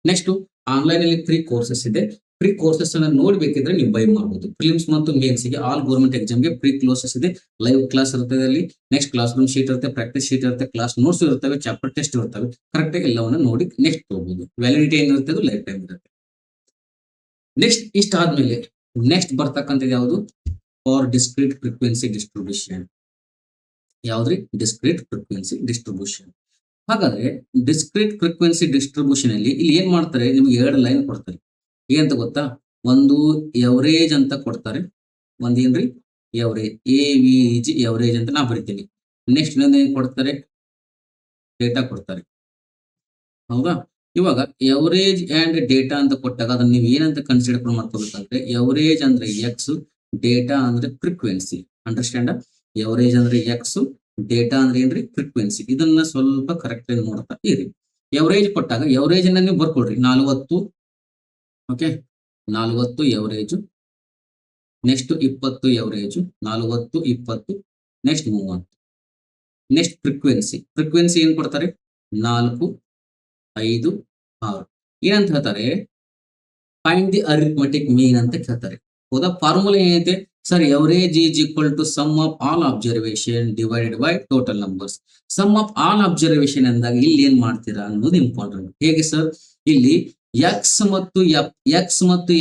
ನೆಕ್ಸ್ಟ್ ಆನ್ಲೈನ್ ಅಲ್ಲಿ ಫ್ರೀ ಕೋರ್ಸಸ್ ಇದೆ. ಫ್ರೀ ಕೋರ್ಸಸ್ ಅನ್ನ ನೋಡ್ಬೇಕಿದ್ರೆ ನೀವು ಬೈ ಮಾಡಬಹುದು. ಪ್ರಿಲಿಮ್ಸ್ ಮತ್ತು ಮೇನ್ಸ್ ಗೆ ಆಲ್ ಗೌರ್ಮೆಂಟ್ ಎಕ್ಸಾಮ್ಗೆ ಫ್ರೀ ಕೋರ್ಸಸ್ ಇದೆ. ಲೈವ್ ಕ್ಲಾಸ್ ಇರ್ತದೆ. ಅಲ್ಲಿ ನೆಕ್ಸ್ಟ್ ಕ್ಲಾಸ್ ರೂಮ್ ಶೀಟ್ ಇರುತ್ತೆ, ಪ್ರಾಕ್ಟೀಸ್ ಶೀಟ್ ಇರುತ್ತೆ, ಕ್ಲಾಸ್ ನೋಟ್ಸ್ ಇರ್ತವೆ, ಚಾಪ್ಟರ್ ಟೆಸ್ಟ್ ಇರ್ತವೆ. ಕರೆಕ್ಟ್ ಆಗಿ ಎಲ್ಲವನ್ನ ನೋಡಿ ನೆಕ್ಸ್ಟ್ ಹೋಗಬಹುದು. ವ್ಯಾಲಿಡಿಟಿ ಏನಿರುತ್ತೆ? ಅದು ಲೈಫ್ ಟೈಮ್ ಇರುತ್ತೆ. ನೆಕ್ಸ್ಟ್ ಇಷ್ಟ ಆದ್ಮೇಲೆ ನೆಕ್ಸ್ಟ್ ಬರ್ತಕ್ಕಂಥದ್ದು ಯಾವುದು? For discrete frequency distribution. ಯಾವ್ದ್ರಿ? Discrete frequency distribution. ಹಾಗಾದ್ರೆ ಡಿಸ್ಕ್ರೀಟ್ ಫ್ರೀಕ್ವೆನ್ಸಿ ಡಿಸ್ಟ್ರಿಬ್ಯೂಷನ್ ಅಲ್ಲಿ ಇಲ್ಲಿ ಏನ್ ಮಾಡ್ತಾರೆ? ನಿಮ್ಗೆ 2 ಲೈನ್ ಕೊಡ್ತಾರೆ. ಏನಂತ ಗೊತ್ತಾ? ಒಂದು ಎವರೇಜ್ ಅಂತ ಕೊಡ್ತಾರೆ. ಒಂದೇನ್ರಿ? ಎವರೇಜ್, AVG ಎವರೇಜ್ ಅಂತ ನಾ ಬರಿತೀನಿ. ನೆಕ್ಸ್ಟ್ ಇನ್ನೊಂದು ಏನ್ ಕೊಡ್ತಾರೆ? ಡೇಟಾ ಕೊಡ್ತಾರೆ. ಹೌದಾ? ಇವಾಗ ಎವರೇಜ್ ಅಂಡ್ ಡೇಟಾ ಅಂತ ಕೊಟ್ಟಾಗ ಅದನ್ನ ನೀವು ಏನಂತ ಕನ್ಸಿಡರ್ ಮಾಡ್ಕೋಬೇಕಂದ್ರೆ, ಎವರೇಜ್ ಅಂದ್ರೆ ಎಕ್ಸ್, ಡೇಟಾ ಅಂದ್ರೆ ಫ್ರೀಕ್ವೆನ್ಸಿ. ಅಂಡರ್ಸ್ಟ್ಯಾಂಡ್? ಎವರೇಜ್ ಅಂದ್ರೆ ಎಕ್ಸ್, ಡೇಟಾ ಅಂದ್ರೆ ಏನ್ರಿ? ಫ್ರೀಕ್ವೆನ್ಸಿ. ಇದನ್ನ ಸ್ವಲ್ಪ ಕರೆಕ್ಟ್ ಆಗಿ ನೋಡ್ತಾ ಇರಿ. ಎವರೇಜ್ ಕೊಟ್ಟಾಗ ಎವರೇಜ್ ಅನ್ನ ನೀವು ಬರ್ಕೊಳ್ರಿ. 40, okay, 40 average. Next 20 average, 40 20, next 30. Next frequency. Frequency ಏನ್ ಕೊಡ್ತಾರೆ? 4 5 6. ಏನಂತ ಹೇಳ್ತಾರೆ? ಫೈಂಡ್ ದಿ ಅರಿಥಮೆಟಿಕ್ ಮೀನ್ ಅಂತ ಹೇಳ್ತಾರೆ. ಹೌದಾ? ಫಾರ್ಮುಲಾ ಏನೈತೆ sir? Average is equal to sum of all observation divided by total numbers. Sum of all observation ಅಂದಾಗ ಇಲ್ಲಿ ಏನ್ ಮಾಡ್ತೀರಾ ಅನ್ನೋದು ಇಂಪಾರ್ಟೆಂಟ್. ಹೇಗೆ ಸರ್? ಇಲ್ಲಿ ಎಕ್ಸ್ ಮತ್ತು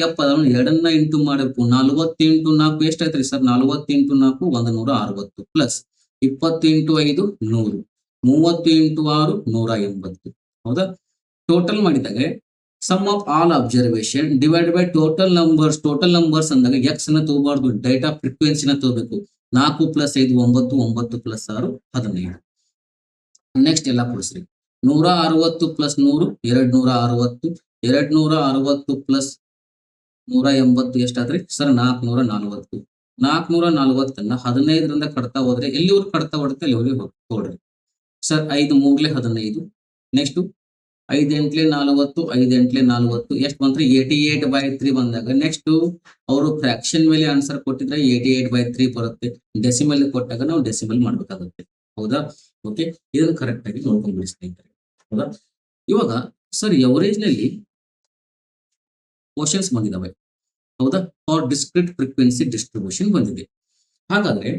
ಎಫ್ ಅದನ್ನು ಎರಡನ್ನ ಇಂಟು ಮಾಡಬೇಕು. 40 ಇಂಟು 4 ಎಷ್ಟಾಯ್ತ್ರಿ ಸರ್? 40 ಇಂಟು 4 160 ಪ್ಲಸ್ 20 ಇಂಟು 5 100, 30 ಇಂಟು 6 180. ಹೌದಾ? ಟೋಟಲ್ ಮಾಡಿದಾಗ sum of all observation divide by total numbers. Total numbers ಅಂದಾಗ ಎಕ್ಸ್ ನ ತಗೋಬಾರ್ದು, ಡೇಟಾ ಫ್ರೀಕ್ವೆನ್ಸಿನ ತಗೋಬೇಕು. 4 ಪ್ಲಸ್ 5 9, 9 ಪ್ಲಸ್ 6 15. ನೆಕ್ಸ್ಟ್ ಎಲ್ಲ ಕೊಡಿಸ್ರಿ. 160 ಪ್ಲಸ್ 100 260, 260 ಪ್ಲಸ್ 180 ಎಷ್ಟಾದ್ರಿ ಸರ್ 440. 440 15ರಿಂದ ಕಟ್ತಾ ಹೋದ್ರೆ ಎಲ್ಲಿವರೆಗೂ ಕಟ್ತಾ ಹೊಡುತ್ತೆ ಅಲ್ಲಿವರೆಗೂ ಹೋಗ್ರಿ ಸರ್. 5 3 15. ನೆಕ್ಸ್ಟ್ 5 8 40, 5 8 40 ಎಷ್ಟು ಬಂತ್ರಿ 88/3 ಬಂದಾಗ ನೆಕ್ಸ್ಟ್ ಅವರು ಫ್ರಾಕ್ಷನ್ ಮೇಲೆ ಆನ್ಸರ್ ಕೊಟ್ಟಿದ್ರೆ 88/3 ಬರುತ್ತೆ. ಡೆಸಿಮಲ್ ಕೊಟ್ಟಾಗ ನಾವು ಡೆಸಿಮಲ್ ಮಾಡ್ಬೇಕಾಗುತ್ತೆ. ಹೌದಾ? ಓಕೆ, ಇದನ್ನು ಕರೆಕ್ಟ್ ಆಗಿ ನೋಡ್ಕೊಂಡು ಸ್ನೇಹಿತರೆ. ಹೌದಾ? ಇವಾಗ ಸರ್ ಎವರೇಜ್ ನಲ್ಲಿ ಕ್ವಶನ್ಸ್ ಬಂದಿದಾವೆ. ಹೌದಾ? ಫಾರ್ ಡಿಸ್ಕ್ರಿಟ್ ಫ್ರೀಕ್ವೆನ್ಸಿ ಡಿಸ್ಟ್ರಿಬ್ಯೂಷನ್ ಬಂದಿದೆ. ಹಾಗಾದ್ರೆ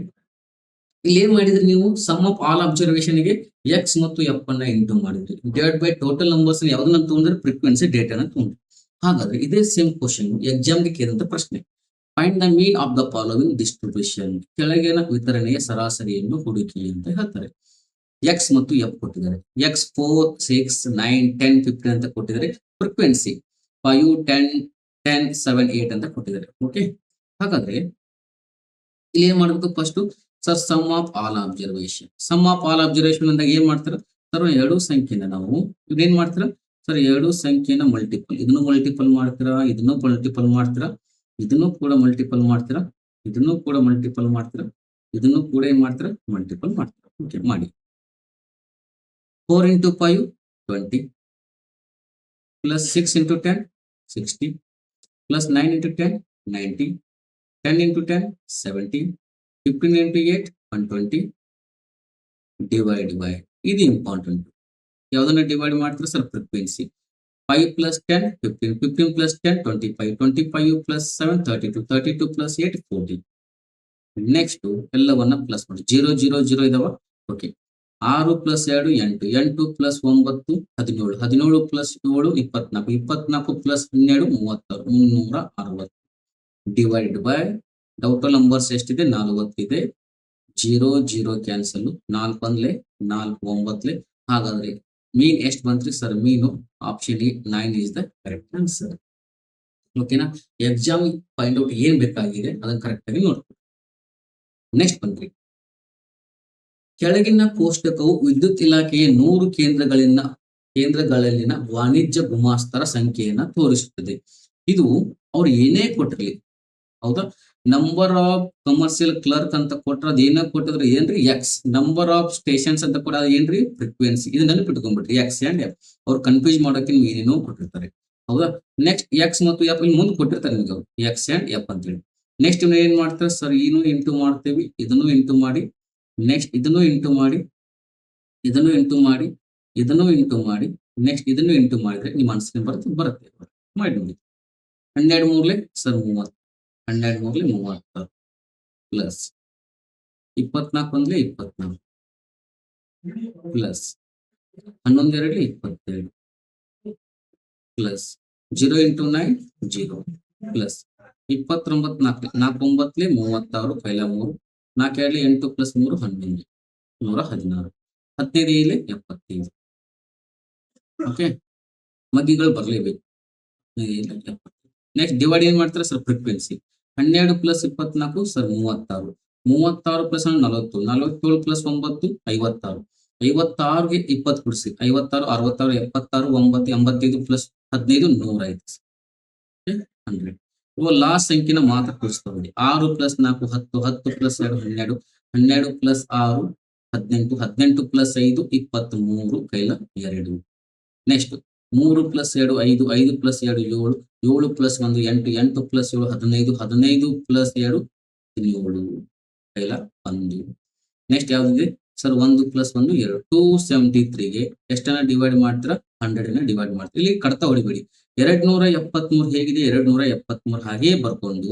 ಇಲ್ಲಿ ಏನ್ ಮಾಡಿದ್ರಿ ನೀವು ಸಮ್ ಆಫ್ ಆಲ್ ಅಬ್ಸರ್ವೇಷನ್ ಗೆ ಎಕ್ಸ್ ಮತ್ತು ಎಫ್ ಅನ್ನ ಇಂಟು ಮಾಡಿದ್ರಿ. ಡಿವೈಡ್ ಬೈ ಟೋಟಲ್ ನಂಬರ್ಸ್ ಯಾವ್ದನ್ನ ತಗೊಂಡ್ರೆ ಫ್ರೀಕ್ವೆನ್ಸಿ ಡೇಟಾನ ತಗೊಂಡ್ರಿ. ಹಾಗಾದ್ರೆ ಇದೇ ಸೇಮ್ ಕ್ವಶನ್ ಎಕ್ಸಾಮ್ಗೆ ಕೇಳಿದಂತ ಪ್ರಶ್ನೆ. Find the mean of the following distribution. ಕೆಳಗಿನ ವಿತರಣೆಯ ಸರಾಸರಿಯನ್ನು ಹುಡುಕಿ ಅಂತ ಹೇಳ್ತಾರೆ. ಎಕ್ಸ್ ಮತ್ತು ಎಫ್ ಕೊಟ್ಟಿದ್ದಾರೆ. ಎಕ್ಸ್ 4 6 9 10 15 ಅಂತ ಕೊಟ್ಟಿದ್ದಾರೆ. ಫ್ರೀಕ್ವೆನ್ಸಿ 5 10 10 7 8 ಅಂತ ಕೊಟ್ಟಿದ್ದಾರೆ. ಓಕೆ, ಹಾಗಾದ್ರೆ ಇಲ್ಲಿ ಏನ್ ಮಾಡ್ಬೇಕು first sir sum of all observation. Sum of all observation ಅಂದಾಗ ಏನ್ ಮಾಡ್ತಾರ ಸರ್, ಎರಡು ಸಂಖ್ಯೆನ ನಾವು ಏನ್ ಮಾಡ್ತೀರಾ ಸರ್, ಎರಡು ಸಂಖ್ಯೆನ ಮಲ್ಟಿಪಲ್, ಇದನ್ನು ಮಲ್ಟಿಪಲ್ ಮಾಡ್ತೀರಾ, ಇದನ್ನು ಮಲ್ಟಿಪಲ್ ಮಾಡ್ತೀರಾ, ಇದನ್ನು ಕೂಡ ಮಲ್ಟಿಪಲ್ ಮಾಡ್ತೀರಾ, ಇದನ್ನು ಕೂಡ ಮಲ್ಟಿಪಲ್ ಮಾಡ್ತೀರಾ, ಇದನ್ನು ಕೂಡ ಏನ್ ಮಾಡ್ತೀರಾ ಮಲ್ಟಿಪಲ್ ಮಾಡ್ತೀರಾ. ಓಕೆ, ಮಾಡಿ 4 into 5 20 plus 6 into 10 60 plus 9 into 10 90 10 into 10 70 15 into 8 120 divide by ಇದು ಇಂಪಾರ್ಟೆಂಟ್. ಯಾವ್ದನ್ನ ಡಿವೈಡ್ ಮಾಡ್ತಾರೆ sir, frequency. 5 plus 10 15 15 plus 10 25 25 plus 7 32 32 plus 8 40. Next ಎಲ್ಲವನ್ನ ಪ್ಲಸ್ ಮಾಡಿ 0 0 0 ಇದಾವ. Okay, 6 plus 2 8 8 plus 9 17 17 plus 7 24 24 plus 12 36 360 divide by total numbers ಎಷ್ಟಿದೆ 40 ಇದೆ. 0 0 ಕ್ಯಾನ್ಸಲ್, 4 ಬಂದ್ಲೆ 4 9. ಹಾಗಾದ್ರೆ ಮೀನ್ ಎಷ್ಟು ಬಂತ್ರಿ ಸರ್, ಮೀನು option 9 is the correct answer. ಓಕೆನಾ? ಎಕ್ಸಾಮ್ ಫೈಂಡ್ ಔಟ್ ಏನ್ ಬೇಕಾಗಿದೆ ಅದನ್ನ ಕರೆಕ್ಟ್ ಆಗಿ ನೋಡ್ತೀವಿ. ನೆಕ್ಸ್ಟ್ ಬಂದ್ರಿ, ಕೆಳಗಿನ ಕೋಷ್ಟಕವು ವಿದ್ಯುತ್ ಇಲಾಖೆಯ 100 ಕೇಂದ್ರಗಳಲ್ಲಿನ ವಾಣಿಜ್ಯ ಗುಮಾಸ್ತರ ಸಂಖ್ಯೆಯನ್ನ ತೋರಿಸುತ್ತದೆ. ಇದು ಅವ್ರು ಏನೇ ಕೊಟ್ಟಿರ್ಲಿ, ಹೌದಾ, ನಂಬರ್ ಆಫ್ ಕಮರ್ಷಿಯಲ್ ಕ್ಲರ್ಕ್ ಅಂತ ಕೊಟ್ರ ಅದ್ ಏನ ಕೊಟ್ಟಿದ್ರೆ ಏನ್ರಿ ಎಕ್ಸ್, ನಂಬರ್ ಆಫ್ ಸ್ಟೇಷನ್ಸ್ ಅಂತ ಕೊಡ ಏನ್ರಿ ಫ್ರೀಕ್ವೆನ್ಸಿ. ಇದು ನೆನಪಿಟ್ಕೊಂಡ್ಬಿಟ್ರಿ, ಎಕ್ಸ್ ಅಂಡ್ ಎಫ್. ಅವ್ರು ಕನ್ಫ್ಯೂಸ್ ಮಾಡೋಕೆ ನೀವು ಏನೇನೋ ಕೊಟ್ಟಿರ್ತಾರೆ. ಹೌದಾ? ನೆಕ್ಸ್ಟ್ ಎಕ್ಸ್ ಮತ್ತು ಎಫ್ ಇಲ್ಲಿ ಮುಂದೆ ಕೊಟ್ಟಿರ್ತಾರೆ ನಿಮಗೆ ಅವ್ರು ಎಕ್ಸ್ ಅಂಡ್ ಎಫ್ ಅಂತ ಹೇಳಿ. ನೆಕ್ಸ್ಟ್ ಇವ್ರು ಏನ್ ಮಾಡ್ತಾರೆ ಸರ್, ಇದನ್ನು ಇಂಟು ಮಾಡ್ತೇವಿ, ಇದನ್ನು ಇಂಟು ಮಾಡಿ, ನೆಕ್ಸ್ಟ್ ಇದನ್ನು ಇಂಟು ಮಾಡಿ, ಇದನ್ನು ಇಂಟು ಮಾಡಿ, ಇದನ್ನು ಇಂಟು ಮಾಡಿ, ನೆಕ್ಸ್ಟ್ ಇದನ್ನು ಇಂಟು ಮಾಡಿದ್ರೆ ನಿಮ್ಮ ಮನಸ್ಸಿನ ಬರುತ್ತೆ ಮಾಡಿ ನೋಡಿ. 12 ಮೂರ್ಲೆ ಸರ್ 30, 12 ಮೂರ್ಲೆ 36 ಪ್ಲಸ್ 24 ಒಂದ್ಲೆ 24 ಪ್ಲಸ್ 11 ಎರಡ್ಲೆ 27 ಪ್ಲಸ್ 0 into 9 0 ಪ್ಲಸ್ 29 4 9 36 ಪೈಲ 3 4 ಎರಡ್ಲೆ 8 ಪ್ಲಸ್ 3 11 116 15 75. ಓಕೆ, ಮಗ್ಗಿಗಳು ಬರಲೇಬೇಕು. ನೆಕ್ಸ್ಟ್ ಡಿವೈಡ್ ಏನ್ ಮಾಡ್ತಾರೆ sir, frequency 12 plus 24 sir 36 36 plus 40 47 plus 9 56 56ಗೆ 20 ಬಿಡಿಸಿ 56 66 76 9 85 ಪ್ಲಸ್ 15 105 100. ಇವಾಗ ಲಾಸ್ಟ್ ಸಂಖ್ಯೆನ ಮಾತ್ರ ಕೂರಿಸ್ತಾ 6 ಪ್ಲಸ್ 4 10 10 ಪ್ಲಸ್ 2 12 12 ಪ್ಲಸ್ 6 18 18 ಪ್ಲಸ್ 5 23 ಕೈಲ 2. Next 3 plus 2 5 5 plus 2 7 7 plus 1 8 8 plus 7 15 15 plus 2 17 ಕೈಲ 1. ನೆಕ್ಸ್ಟ್ ಯಾವ್ದಿದೆ ಸರ್, 1 ಪ್ಲಸ್ 1 2 273ಗೆ ಎಷ್ಟನ್ನ ಡಿವೈಡ್ ಮಾಡ್ತೀರಾ 100 ಡಿವೈಡ್ ಮಾಡ್ತೀರಾ. ಇಲ್ಲಿ ಕಡ್ತಾ ಹೊಡಿಬೇಡಿ. 273 ಹೇಗಿದೆ 273 ಹಾಗೆ ಬರ್ಕೊಂಡು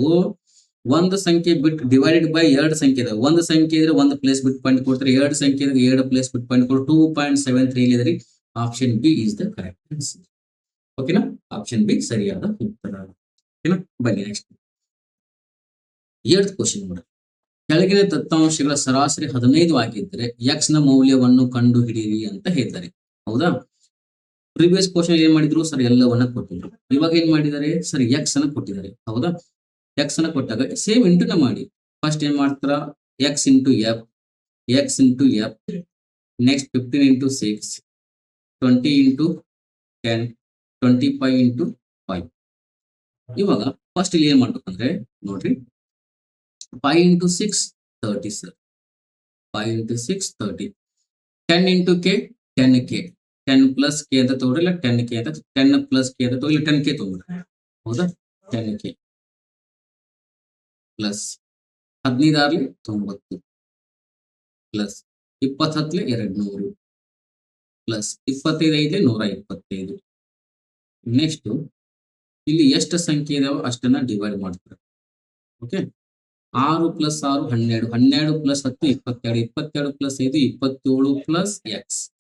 ಒಂದು ಸಂಖ್ಯೆ ಬಿಟ್ಟು ಡಿವೈಡೆಡ್ ಬೈ 2 ಸಂಖ್ಯೆ ಇದೆ. ಒಂದು ಸಂಖ್ಯೆ ಇದ್ರೆ 1 ಪ್ಲೇಸ್ ಬಿಟ್ಟು ಪಾಯಿಂಟ್ ಕೊಡ್ತಾರೆ, 2 ಸಂಖ್ಯೆ ಇದ್ರೆ 2 ಪ್ಲೇಸ್ ಬಿಟ್ಟು ಪಾಯಿಂಟ್ ಕೊಡ್ತಾರೆ. 2.73 ಇಲ್ಲಿದ್ರಿ. Option B is the correct answer. ಓಕೆನಾ? ಆಪ್ಷನ್ ಬಿ ಸರಿಯಾದ ಉತ್ತರ. ಓಕೆನಾ? ಬನ್ನಿ ನೆಕ್ಸ್ಟ್ 7th ಕ್ವಶನ್ ನೋಡಿ. ಕೆಳಗಿನ ದತ್ತಾಂಶಗಳ ಸರಾಸರಿ 15 ಆಗಿದ್ದರೆ ಎಕ್ಸ್ ನ ಮೌಲ್ಯವನ್ನು ಕಂಡು ಹಿಡಿಯಿರಿ ಅಂತ ಹೇಳ್ತಾರೆ. ಹೌದಾ? ಪ್ರಿವಿಯಸ್ ಕ್ವಶನ್ ಏನ್ ಮಾಡಿದ್ರು ಸರ್, ಎಲ್ಲವನ್ನ ಕೊಟ್ಟಿದ್ರು. ಇವಾಗ ಏನ್ ಮಾಡಿದ್ದಾರೆ ಸರ್, ಎಕ್ಸ್ ಅನ್ನ ಕೊಟ್ಟಿದ್ದಾರೆ. ಹೌದಾ? ಎಕ್ಸ್ ಅನ್ನ ಕೊಟ್ಟಾಗ ಸೇಮ್ ಇಂಟುನ ಮಾಡಿ. ಫಸ್ಟ್ ಏನ್ ಮಾಡ್ತಾರ, X into F, X into F, next 15 into 6 20 into 10, 25 into 5. ಇವಾಗ ಫಸ್ಟ್ ಇಲ್ಲಿ ಏನ್ ಮಾಡ್ಬೇಕಂದ್ರೆ ನೋಡ್ರಿ, 5 into 6 30 sir. 5 into 6 30. 10 into K 10k. 10 plus K ಅಂತ ತಗೊಳ್ರಿ, ಇಲ್ಲ 10k ಅಂತ 10 ಪ್ಲಸ್ ಕೆ ಅಂತ ತಗೊಳ್ಳಿ, 10k ತಗೊಳ್ರಿ. ಹೌದಾ? 10k plus 15 90 plus 20 200 plus 25 125. Next ಇಲ್ಲಿ ಎಷ್ಟು ಸಂಖ್ಯೆ ಇದಾವೆ ಅಷ್ಟನ್ನ ಡಿವೈಡ್ ಮಾಡ್ತಾರೆ. Okay, 6 plus 6 12, 12 plus 10 22, 22 plus 5 27 plus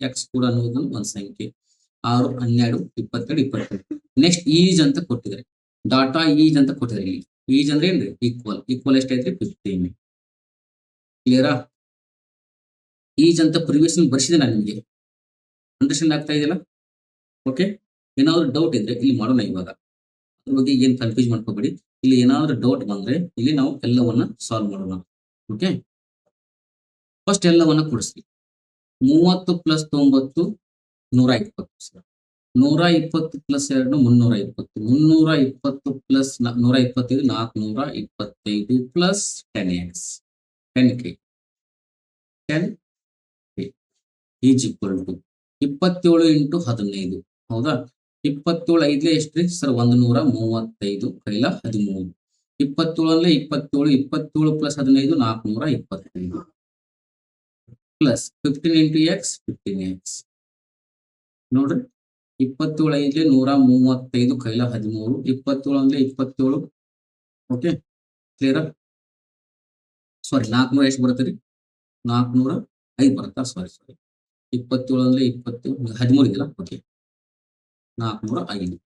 X ಕೂಡ ಅನ್ನೋದು ಒಂದು ಸಂಖ್ಯೆ. 6 12 22 22. ನೆಕ್ಸ್ಟ್ ಈಜ್ ಅಂತ ಕೊಟ್ಟಿದ್ದಾರೆ, ಡಾಟಾ ಈಜ್ ಅಂತ ಕೊಟ್ಟಿದ್ದಾರೆ. ಇಲ್ಲಿ ಈಜ್ ಅಂದ್ರೆ ಏನ್ರಿ? ಈಕ್ವಲ್ ಎಷ್ಟೈತ್ರಿ? 15. ಕ್ಲಿಯರಾ? ಈಜ್ ಅಂತ ಪ್ರಿವಿಯಸ್ ಬರ್ಸಿದೆ ನಾನು ನಿಮಗೆ, ಅಂಡರ್ಸ್ಟ್ಯಾಂಡ್ ಆಗ್ತಾ ಇದೆಯಲ್ಲ? ಓಕೆ, ಏನಾದ್ರು ಡೌಟ್ ಇದ್ರೆ ಇಲ್ಲಿ ಮಾಡೋಣ. ಇವಾಗ ಅದ್ರ ಬಗ್ಗೆ ಏನ್ ಕನ್ಫ್ಯೂಸ್ ಮಾಡ್ಕೋಬೇಡಿ. ಇಲ್ಲಿ ಏನಾದ್ರು ಡೌಟ್ ಬಂದ್ರೆ ಇಲ್ಲಿ ನಾವು ಎಲ್ಲವನ್ನ ಸಾಲ್ವ್ ಮಾಡೋಣ. ಓಕೆ, ಫಸ್ಟ್ ಎಲ್ಲವನ್ನ ಕೂಡಿಸ್ಲಿ. 30 plus 90 120 sir. 120 plus 2 320. 320 plus 125 425 plus 10x 10k is equal to 27 into 15. ಹೌದಾ? 27 5 ಎಷ್ಟ್ರಿ ಸರ್? 135 ಕೈಲ 13. 27 27 plus 15 425 plus 15 into X 15x. ನೋಡ್ರಿ, 27 5 135 ಕೈಲ 13. 27 27. Okay, clear? ಸಾರಿ, 400 ಎಷ್ಟು ಬರುತ್ತೆ ರೀ? 405 ಬರುತ್ತಾ? ಸಾರಿ 27 20 13 ಇದೆಯಲ್ಲ? ಓಕೆ, 405.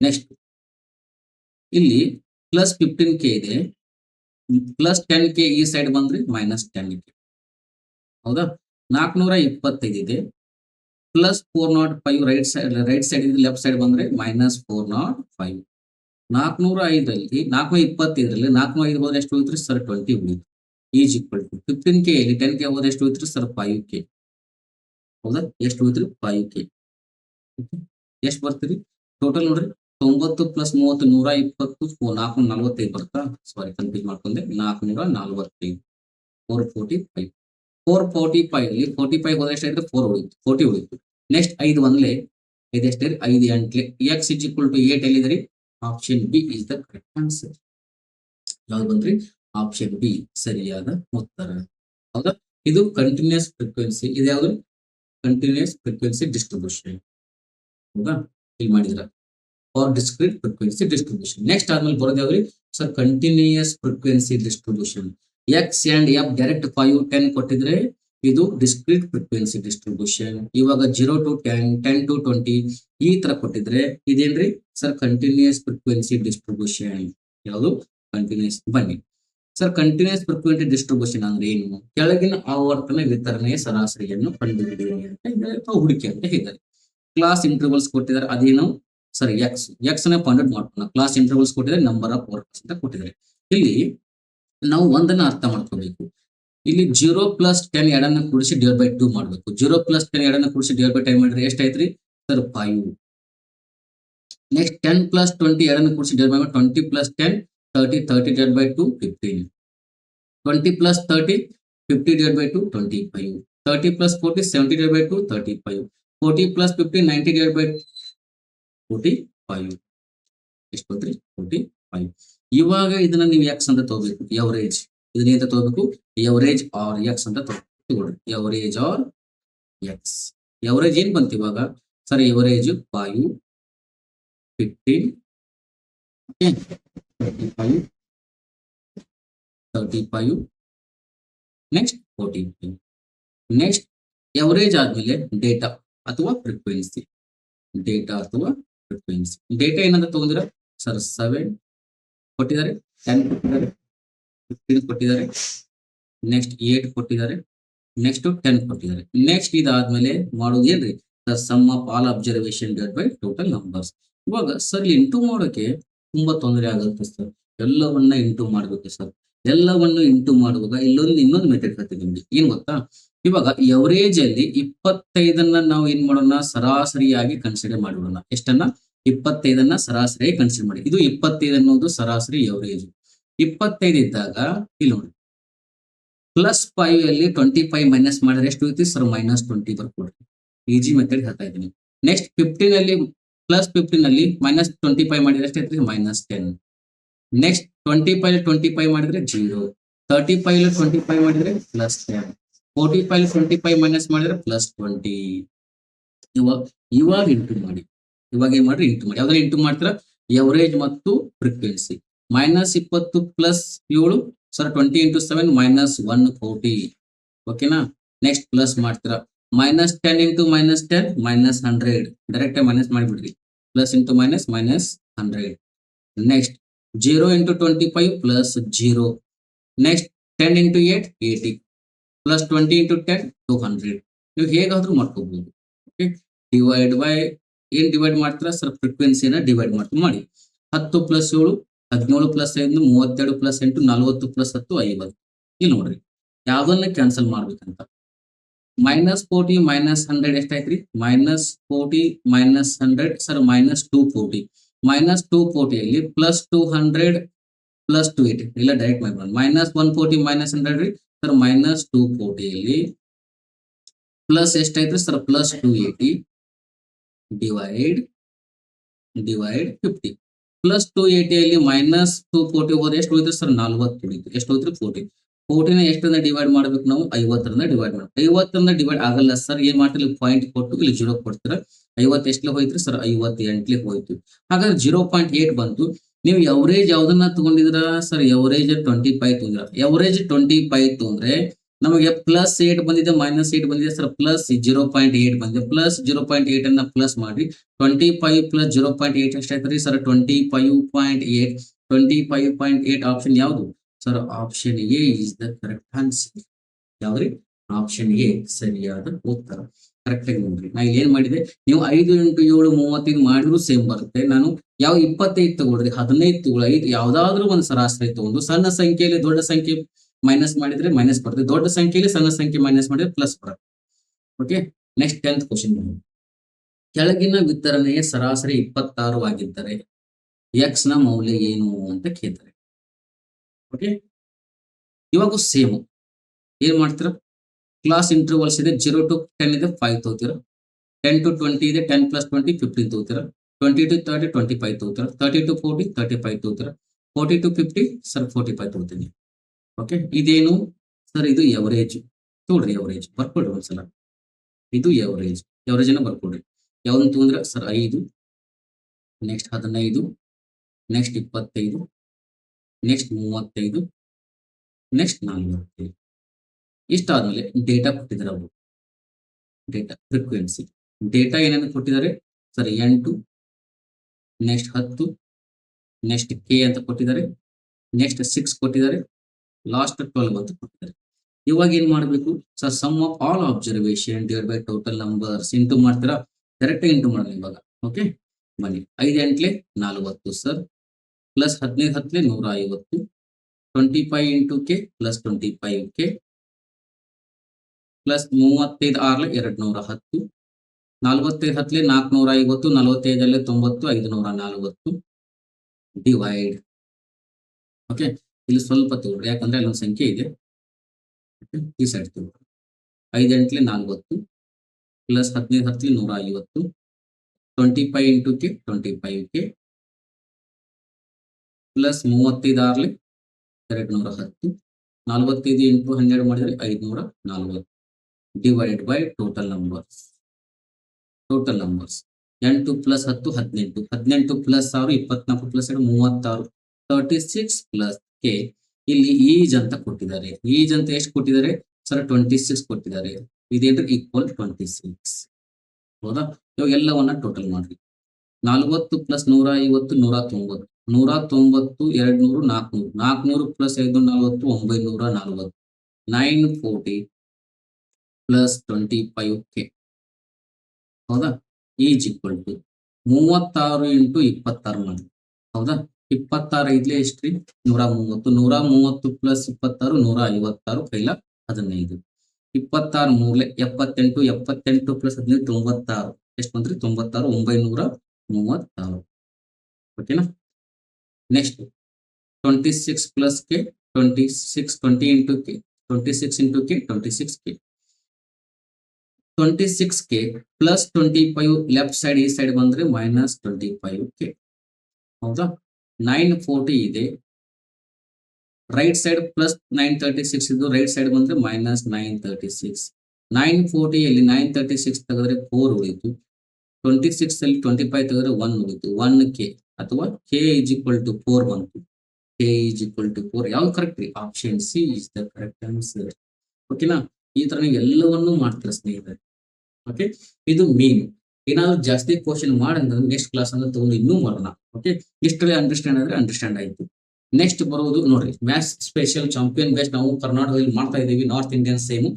ನೆಕ್ಸ್ಟ್ ಇಲ್ಲಿ ಪ್ಲಸ್ 15k ಇದೆ, ಪ್ಲಸ್ 10k ಈ ಸೈಡ್ ಬಂದ್ರಿ ಮೈನಸ್ 10k. ಹೌದಾ? 425 ಇದೆ, ಪ್ಲಸ್ 405 ರೈಟ್ ಸೈಡ್ ಇದೆ, ಲೆಫ್ಟ್ ಸೈಡ್ ಬಂದ್ರೆ ಮೈನಸ್ 405. 405ರಲ್ಲಿ 425ರಲ್ಲಿ 405 ಹೋದ್ರೆ ಎಷ್ಟು ಹೋಯ್ತ್ರಿ ಸರ್? 20 ಉಳಿತು. ಈಸ್ ಈಕ್ವಲ್ ಟು 15k ಇಲ್ಲಿ 10k ಹೋದ್ರೆ ಎಷ್ಟು ಹೋಯ್ತ್ರಿ ಸರ್? 5k. ಹೌದಾ? ಎಷ್ಟು ಹೋಯ್ತ್ರಿ? 5k. ಎಷ್ಟು ಬರ್ತೀರಿ ಟೋಟಲ್? ನೋಡ್ರಿ, 90 ಪ್ಲಸ್ 30 120 445 ಬರ್ತಾ? ಸಾರಿ, ಕನ್ಫ್ಯೂಸ್ ಮಾಡ್ಕೊಂಡೆ. 445 445. 445 45 ಹೋದ್ರೆ ಎಷ್ಟಾಯ್ತು? 4 ಉಳಿತು, 40 ಉಳಿತು. ನೆಕ್ಸ್ಟ್ 5 ಒಂದ್ಲೆ 5 ಎಷ್ಟೇ? 5 8 ಎಕ್ಸ್ ಇಸ್ ಈಕ್ವಲ್ ಟು 8 ಎಲ್ಲಿದ್ರಿ? Option B is the correct answer. ಯಾವ್ದು ಬಂದ್ರಿ? ಆಪ್ಷನ್ ಬಿ ಸರಿಯಾದ ಉತ್ತರ. ಹೌದಾ? ಇದು ಕಂಟಿನ್ಯೂಸ್ ಫ್ರೀಕ್ವೆನ್ಸಿ. ಇದು ಯಾವುದು? Continuous frequency distribution. ಹೌದಾ? ಇಲ್ಲಿ ಮಾಡಿದ್ರ for discrete frequency distribution. Next ಆದ್ಮೇಲೆ ಬರೋದು ಯಾವ್ದ್ರಿ sir? Continuous frequency distribution. X and f direct 5 10 ಕೊಟ್ಟಿದ್ರೆ ಇದು ಡಿಸ್ಕ್ರೀಟ್ ಫ್ರೀಕ್ವೆನ್ಸಿ ಡಿಸ್ಟ್ರಿಬ್ಯೂಷನ್. ಇವಾಗ 0 to 10 10 to 20 ಈ ತರ ಕೊಟ್ಟಿದ್ರೆ ಇದೇನ್ರಿ ಸರ್? Continuous frequency distribution. ಯಾವುದು? ಕಂಟಿನ್ಯೂಸ್. ಬನ್ನಿ ಸರ್, ಕಂಟಿನ್ಯೂಸ್ ಫ್ರೀಕ್ವೆನ್ಸಿ ಡಿಸ್ಟ್ರಿಬ್ಯೂಷನ್ ಅಂದ್ರೆ ಏನು? ಕೆಳಗಿನ ಆವರ್ತನ ವಿತರಣೆಯ ಸರಾಸರಿಯನ್ನು ಕಂಡುಹಿಡಿಯಿರಿ ಅಂತ ಹುಡುಕಿ ಅಂತ ಹೇಳಿದ್ದಾರೆ. ಕ್ಲಾಸ್ ಇಂಟರ್ವಲ್ಸ್ ಕೊಟ್ಟಿದ್ದಾರೆ, ಅದೇನು ಸರ್? ಎಕ್ಸ್ ನ ಫೈಂಡ್ ಮಾಡ್ಕೋಣ. ಕ್ಲಾಸ್ ಇಂಟರ್ವಲ್ಸ್ ಕೊಟ್ಟಿದ್ದಾರೆ, ನಂಬರ್ ಆಫ್ ವರ್ಕ್ಸ್ ಅಂತ ಕೊಟ್ಟಿದ್ದಾರೆ. ಇಲ್ಲಿ ನಾವು ಒಂದನ್ನ ಅರ್ಥ ಮಾಡ್ಕೋಬೇಕು. ಇಲ್ಲಿ 0 ಪ್ಲಸ್ 10 ಎರಡನ್ನ ಕೂಡಿಸಿ ಡಿವೈಡ್ ಬೈ 2 ಮಾಡ್ಬೇಕು. 0 ಪ್ಲಸ್ 10 ಎರಡನ್ನ ಕೂಡಿಸಿ ಡಿವೈಡ್ ಬೈ 10 ಮಾಡಿದ್ರೆ ಎಷ್ಟಾಯ್ತ್ರಿ ಸರ್? 5. ನೆಕ್ಸ್ಟ್ 10 ಪ್ಲಸ್ 20 ಎರಡನ್ನ ಕೂಡಿಸಿ divide by 20 plus 10 30 30 divide by 2 15. 20 plus 30 50 divide by 2 25. 30 plus 40 70 divide by 2 35. 40 plus 50 90 divide by 45. ಎಷ್ಟು ಬಂತ್ರಿ? 45. ಇವಾಗ ಇದನ್ನ ನೀವು ಎಕ್ಸ್ ಅಂತ ತಗೋಬೇಕು, ಎವರೇಜ್. ಇದನ್ನ ಅಂತ ತಗೋಬೇಕು, ಎವರೇಜ್ ಆರ್ ಎಕ್ಸ್ ಅಂತ ತಗೊಳ್ರಿ. Average R X. ಎವರೇಜ್ ಏನ್ ಬಂತು ಇವಾಗ sir? Average 5 15 35 35 next 45. Next average ಆದ್ಮೇಲೆ ಡೇಟಾ ಅಥವಾ ಫ್ರೀಕ್ವೆನ್ಸಿ. ಡೇಟಾ ಅಥವಾ ಫ್ರೀಕ್ವೆನ್ಸಿ. ಡೇಟಾ ಏನಂತ ತಗೊಂಡಿರ ಸರ್? 7 ಕೊಟ್ಟಿದ್ದಾರೆ, 10 ಕೊಟ್ಟಿದ್ದಾರೆ, 15 ಕೊಟ್ಟಿದ್ದಾರೆ, ನೆಕ್ಸ್ಟ್ 8 ಕೊಟ್ಟಿದ್ದಾರೆ, ನೆಕ್ಸ್ಟ್ 10 ಕೊಟ್ಟಿದ್ದಾರೆ. ನೆಕ್ಸ್ಟ್ ಇದಾದ್ಮೇಲೆ ಮಾಡೋದು ಏನ್ರಿ sir? Sum of all observation divide by total numbers. ಇವಾಗ ಸರ್ ಇಂಟು ಮಾಡೋಕೆ ತುಂಬಾ ತೊಂದರೆ ಆಗುತ್ತೆ ಸರ್. ಎಲ್ಲವನ್ನ ಇಂಟು ಮಾಡ್ಬೇಕು ಸರ್. ಎಲ್ಲವನ್ನು ಇಂಟು ಮಾಡುವಾಗ ಇನ್ನೊಂದು ಮೆಥಡ್ ಹೇಳ್ತೀನಿ ನಿಮ್ಗೆ. ಏನ್ ಗೊತ್ತಾ? ಇವಾಗ ಎವರೇಜ್ ಅಲ್ಲಿ 25 ನಾವು ಏನ್ ಮಾಡೋಣ, ಸರಾಸರಿಯಾಗಿ ಕನ್ಸಿಡರ್ ಮಾಡಿಬಿಡೋಣ. ಎಷ್ಟನ್ನ? 25 ಸರಾಸರಿಯಾಗಿ ಕನ್ಸಿಡರ್ ಮಾಡಿ. ಇದು 25 ಅನ್ನೋದು ಸರಾಸರಿ ಎವರೇಜ್. 25 ಇದ್ದಾಗ ಇಲ್ಲಿ ನೋಡಿ, +5 ಅಲ್ಲಿ 25 ಮೈನಸ್ ಮಾಡಿದ್ರೆ ಎಷ್ಟು ಉಳಿತಿ ಸರ್? -20 ಬರ್ಕೊಡ್ರಿ. ಈಜಿ ಮೆಥಡ್ ಹೇಳ್ತಾ ಇದ್ದೀನಿ. ನೆಕ್ಸ್ಟ್ 15 ಅಲ್ಲಿ +15 ಅಲ್ಲಿ -25 ಮಾಡಿದ್ರೆ ಎಷ್ಟು ಐತ್ರಿ? -10. ನೆಕ್ಸ್ಟ್ 25 25 ಮಾಡಿದ್ರೆ 0. 35 25 ಮಾಡಿದ್ರೆ +10. 45 25 ಮೈನಸ್ ಮಾಡಿದ್ರೆ +20. ಇವಾಗ ಇಂಟು ಮಾಡಿ. ಇವಾಗ ಏನ್ ಮಾಡ್ರಿ? ಇಂಟು ಮಾಡಿ. ಯಾವ್ದಾರ ಇಂಟು ಮಾಡ್ತೀರಾ? ಎವರೇಜ್ ಮತ್ತು ಫ್ರೀಕ್ವೆನ್ಸಿ. -20 +7 ಸರ್ 20 × 7 -140. ಓಕೆನಾ? ನೆಕ್ಸ್ಟ್ ಪ್ಲಸ್ ಮಾಡ್ತೀರಾ. -10 × -10 -100. ಡೈರೆಕ್ಟ್ ಮೈನಸ್ ಮಾಡಿಬಿಡ್ರಿ. Plus into minus -100. Next 0 × 25 +0. Next 10 × 8 80 +20 × 10 200. ನೀವು ಹೇಗಾದ್ರೂ ಮಾಡ್ಕೋಬಹುದು. ಓಕೆ, ಡಿವೈಡ್ ಬೈ ಏನ್ ಡಿವೈಡ್ ಮಾಡ್ತೀರಾ ಸರ್? ಫ್ರೀಕ್ವೆನ್ಸಿನ ಡಿವೈಡ್ ಮಾಡಿ. 10 + 7 17 + 5 32 + 8 40 + 10 50. ಇಲ್ಲಿ ನೋಡ್ರಿ, ಯಾವ್ದನ್ನ ಕ್ಯಾನ್ಸಲ್ ಮಾಡ್ಬೇಕಂತ. -40 -100 ಎಷ್ಟಾಯ್ತ್ರಿ? -40 -100 ಸರ್ -240. -240 ಅಲ್ಲಿ +200 +280 ಇಲ್ಲ ಡೈರೆಕ್ಟ್ ಮಾಡ್ಬೋದು. -140 -100 ರೀ ಸರ್ -240 ಅಲ್ಲಿ ಪ್ಲಸ್ ಎಷ್ಟಾಯ್ತ್ರಿ ಸರ್? +280 ಡಿವೈಡ್ 50. +280 ಅಲ್ಲಿ -240 ಹೋದ್ರೆ ಎಷ್ಟು ಉಳಿತು ಸರ್? 40 ಉಳಿತು. ಎಷ್ಟು ಉಳಿತು? 40. 40ನ ಎಷ್ಟರಿಂದ ಡಿವೈಡ್ ಮಾಡ್ಬೇಕು ನಾವು? 50ರಿಂದ ಡಿವೈಡ್ ಮಾಡ್ಬೇಕು. 50ರಿಂದ ಡಿವೈಡ್ ಆಗಲ್ಲ ಸರ್. ಏನ್ ಮಾಡ್ತೀವಿ? ಪಾಯಿಂಟ್ ಕೊಟ್ಟು ಇಲ್ಲಿ 0 ಕೊಡ್ತೀರಾ. 50 ಎಷ್ಟಲೆ ಹೋಯ್ತು ಸರ್? 58ಲೆ ಹೋಯ್ತು. ಹಾಗಾದ್ರೆ 0.8 ಬಂತು. ನೀವು ಎವರೇಜ್ ಯಾವ್ದನ್ನ ತಗೊಂಡಿದ್ರ ಸರ್? ಎವರೇಜ್ 25 ತಗೊಂಡ್ರ. ಎವರೇಜ್ 25 ತಗೊಂಡ್ರೆ ನಮಗೆ +8 ಬಂದಿದೆ, -8 ಬಂದಿದೆ ಸರ್. +0.8 ಬಂದಿದೆ. +0.8 ಅನ್ನ ಪ್ಲಸ್ ಮಾಡಿ 25 + 0.8 ಎಷ್ಟಾಯ್ತು ಸರ್? 25.8. 25.8 ಆಪ್ಷನ್ ಯಾವುದು sir? Option A is the correct answer. ಯಾವ್ದ್ರಿ? ಆಪ್ಷನ್ ಎ ಸರಿಯಾದ ಉತ್ತರ. ಕರೆಕ್ಟ್ ಆಗಿ ನೋಡ್ರಿ, ನಾ ಏನ್ ಮಾಡಿದೆ, ನೀವು 5 × 7 35 ಮಾಡಿದ್ರು ಸೇಮ್ ಬರುತ್ತೆ. ನಾನು ಯಾವ 25 ತಗೊಳ್ರಿ, 15 ತಗೊಳ್ಳಿ, 5 ಯಾವ್ದಾದ್ರು ಒಂದು ಸರಾಸರಿ ತಗೊಂಡು ಸಣ್ಣ ಸಂಖ್ಯೆಯಲ್ಲಿ ದೊಡ್ಡ ಸಂಖ್ಯೆ ಮೈನಸ್ ಮಾಡಿದ್ರೆ ಮೈನಸ್ ಬರುತ್ತೆ. ದೊಡ್ಡ ಸಂಖ್ಯೆಯಲ್ಲಿ ಸಣ್ಣ ಸಂಖ್ಯೆ ಮೈನಸ್ ಮಾಡಿದ್ರೆ ಪ್ಲಸ್ ಬರುತ್ತೆ. Okay, next 10th question. ಕೆಳಗಿನ ವಿತರಣೆಯ ಸರಾಸರಿ 26 ಆಗಿದ್ದರೆ ಎಕ್ಸ್ ನ ಮೌಲ್ಯ ಏನು ಅಂತ ಕೇಳ್ತಾರೆ. ಓಕೆ, ಇವಾಗ ಸೇಮ್ ಏನ್ ಮಾಡ್ತೀರಾ? ಕ್ಲಾಸ್ ಇಂಟರ್ವಲ್ಸ್ ಇದೆ. 0 to 10 ಇದೆ 5 ತಗೋತೀರಾ. 10 to 20 ಇದೆ 10 + 20 15 ತಗೋತೀರಾ. 20 to 30 25 ತಗೋತೀರಾ. 30 to 40 35 ತಗೋತೀರಾ. 40 to 50 ಸರ್ 45 ತಗೋತೀನಿ. ಓಕೆ, ಇದೇನು ಸರ್? ಇದು ಎವರೇಜ್. ನೋಡ್ರಿ, ಎವರೇಜ್ ಬರ್ಕೊಡ್ರಿ ಒಂದ್ಸಲ. ಇದು ಎವರೇಜ್ ಅನ್ನ ಬರ್ಕೊಡ್ರಿ. ಯಾವ್ದನ್ನ ತಗೊಂಡ್ರೆ sir? 5, next 15, next 25, next 35, next 45. ಇಷ್ಟಾದ್ಮೇಲೆ ಡೇಟಾ ಕೊಟ್ಟಿದ್ದಾರೆ. ಅವರು ಡೇಟಾ ಫ್ರೀಕ್ವೆನ್ಸಿ ಡೇಟಾ ಏನೇನು ಕೊಟ್ಟಿದ್ದಾರೆ ಸರ್? 8, ನೆಕ್ಸ್ಟ್ 10, ನೆಕ್ಸ್ಟ್ ಕೆ ಅಂತ ಕೊಟ್ಟಿದ್ದಾರೆ, ನೆಕ್ಸ್ಟ್ 6 ಕೊಟ್ಟಿದ್ದಾರೆ, ಲಾಸ್ಟ್ 12 ಅಂತ ಕೊಟ್ಟಿದ್ದಾರೆ. ಇವಾಗ ಏನ್ ಮಾಡ್ಬೇಕು sir? Sum of all observation divide by total numbers into ಮಾಡ್ತೀರಾ. ಡೈರೆಕ್ಟ್ ಇಂಟು ಮಾಡೋಣ ಇವಾಗ. ಓಕೆ, ಬನ್ನಿ. 5 × 8 40 sir, plus 15 × 10 150, 25 × k plus 25 k plus 35 6 210, 45 10 450, 45 90 540 divide. Okay, ಇಲ್ಲಿ ಸ್ವಲ್ಪ ತಗೊಳ್ರಿ, ಯಾಕಂದ್ರೆ ಅಲ್ಲೊಂದು ಸಂಖ್ಯೆ ಇದೆ. ಈ ಸೈಡ್ ತಗೊಳ್ರಿ. 5 × 8 40 ಪ್ಲಸ್ 15 10 150, 25 × ಕೆ 25 ಕೆ ಪ್ಲಸ್ 35 6 210, 45 × 12 ಮಾಡಿದ್ರೆ 540 divide by total numbers. 8 plus 10 18, 18 plus 6 24 plus 2 36, 36 plus K. ಇಲ್ಲಿ ಈಜ್ ಅಂತ ಕೊಟ್ಟಿದ್ದಾರೆ. ಈಜ್ ಅಂತ ಎಷ್ಟು ಕೊಟ್ಟಿದ್ದಾರೆ ಸರ್? 26 ಕೊಟ್ಟಿದ್ದಾರೆ. ಇದೇನ್ರಿ? ಈಕ್ವಲ್ 26. ಹೌದಾ? ಇವಾಗ ಎಲ್ಲವನ್ನ ಟೋಟಲ್ ಮಾಡ್ರಿ. 40 ಪ್ಲಸ್ 150 190, 190 200 400, 400 ಪ್ಲಸ್ 540 940, 940 ಪ್ಲಸ್ 25 ಕೆ. ಹೌದಾ? ಈಜ್ ಈಕ್ವಲ್ ಟು 36 × 26 ಮಾಡಿ. ಹೌದಾ? 26 ಐದ್ಲೆ ಎಷ್ಟ್ರಿ? 130. 130 ಪ್ಲಸ್ 26 156 ಕೈಲ 15. 26 ಮೂರ್ಲೆ 78, 78 ಪ್ಲಸ್ 15 96. ಎಷ್ಟು ಬಂದ್ರಿ? 96, 936. ಓಕೆನಾ? Next 26 plus K 26, 20 into K 26 into K 26k. 26k plus 25 left side ಈ ಸೈಡ್ ಬಂದ್ರೆ ಮೈನಸ್ 25k. ಹೌದಾ? 940 ಇದೆ, ರೈಟ್ ಸೈಡ್ ಪ್ಲಸ್ 936 ಇದು, ರೈಟ್ ಸೈಡ್ ಬಂದ್ರೆ ಮೈನಸ್ 936. 940 ಅಲ್ಲಿ 936 ತೆಗೆದ್ರೆ 4 ಉಳಿತು. 26 ಅಲ್ಲಿ 25 ತೆಗೆದ್ರೆ 1 ಉಳಿತು. 1k ಅಥವಾ k is equal to 4 ಬಂತು. k is equal to 4. ಯಾವ್ದು ಕರೆಕ್ಟ್ ರೀ? Option C is the correct answer. ಓಕೆನಾ? ಈ ತರ ನೀವು ಎಲ್ಲವನ್ನೂ ಮಾಡ್ತೀರ ಸ್ನೇಹಿತರೆ. ಓಕೆ, ಇದು ಮೀನ್. ಏನಾದ್ರು ಜಾಸ್ತಿ ಕ್ವಶನ್ ಮಾಡಂದ್ರೆ ನೆಕ್ಸ್ಟ್ ಕ್ಲಾಸ್ ಅಂದ್ರೆ ತಗೊಂಡು ಇನ್ನೂ ಮಾಡೋಣ. ಓಕೆ, ಇಷ್ಟರಲ್ಲಿ ಅಂಡರ್ಸ್ಟ್ಯಾಂಡ್ ಆದ್ರೆ ಅಂಡರ್ಸ್ಟ್ಯಾಂಡ್ ಆಯ್ತು. ನೆಕ್ಸ್ಟ್ ಬರೋದು ನೋಡ್ರಿ, ಮ್ಯಾಥ್ಸ್ ಸ್ಪೆಷಲ್ ಚಾಂಪಿಯನ್ ಬೆಸ್ಟ್ ನಾವು ಕರ್ನಾಟಕದಲ್ಲಿ ಮಾಡ್ತಾ ಇದೀವಿ. North Indian same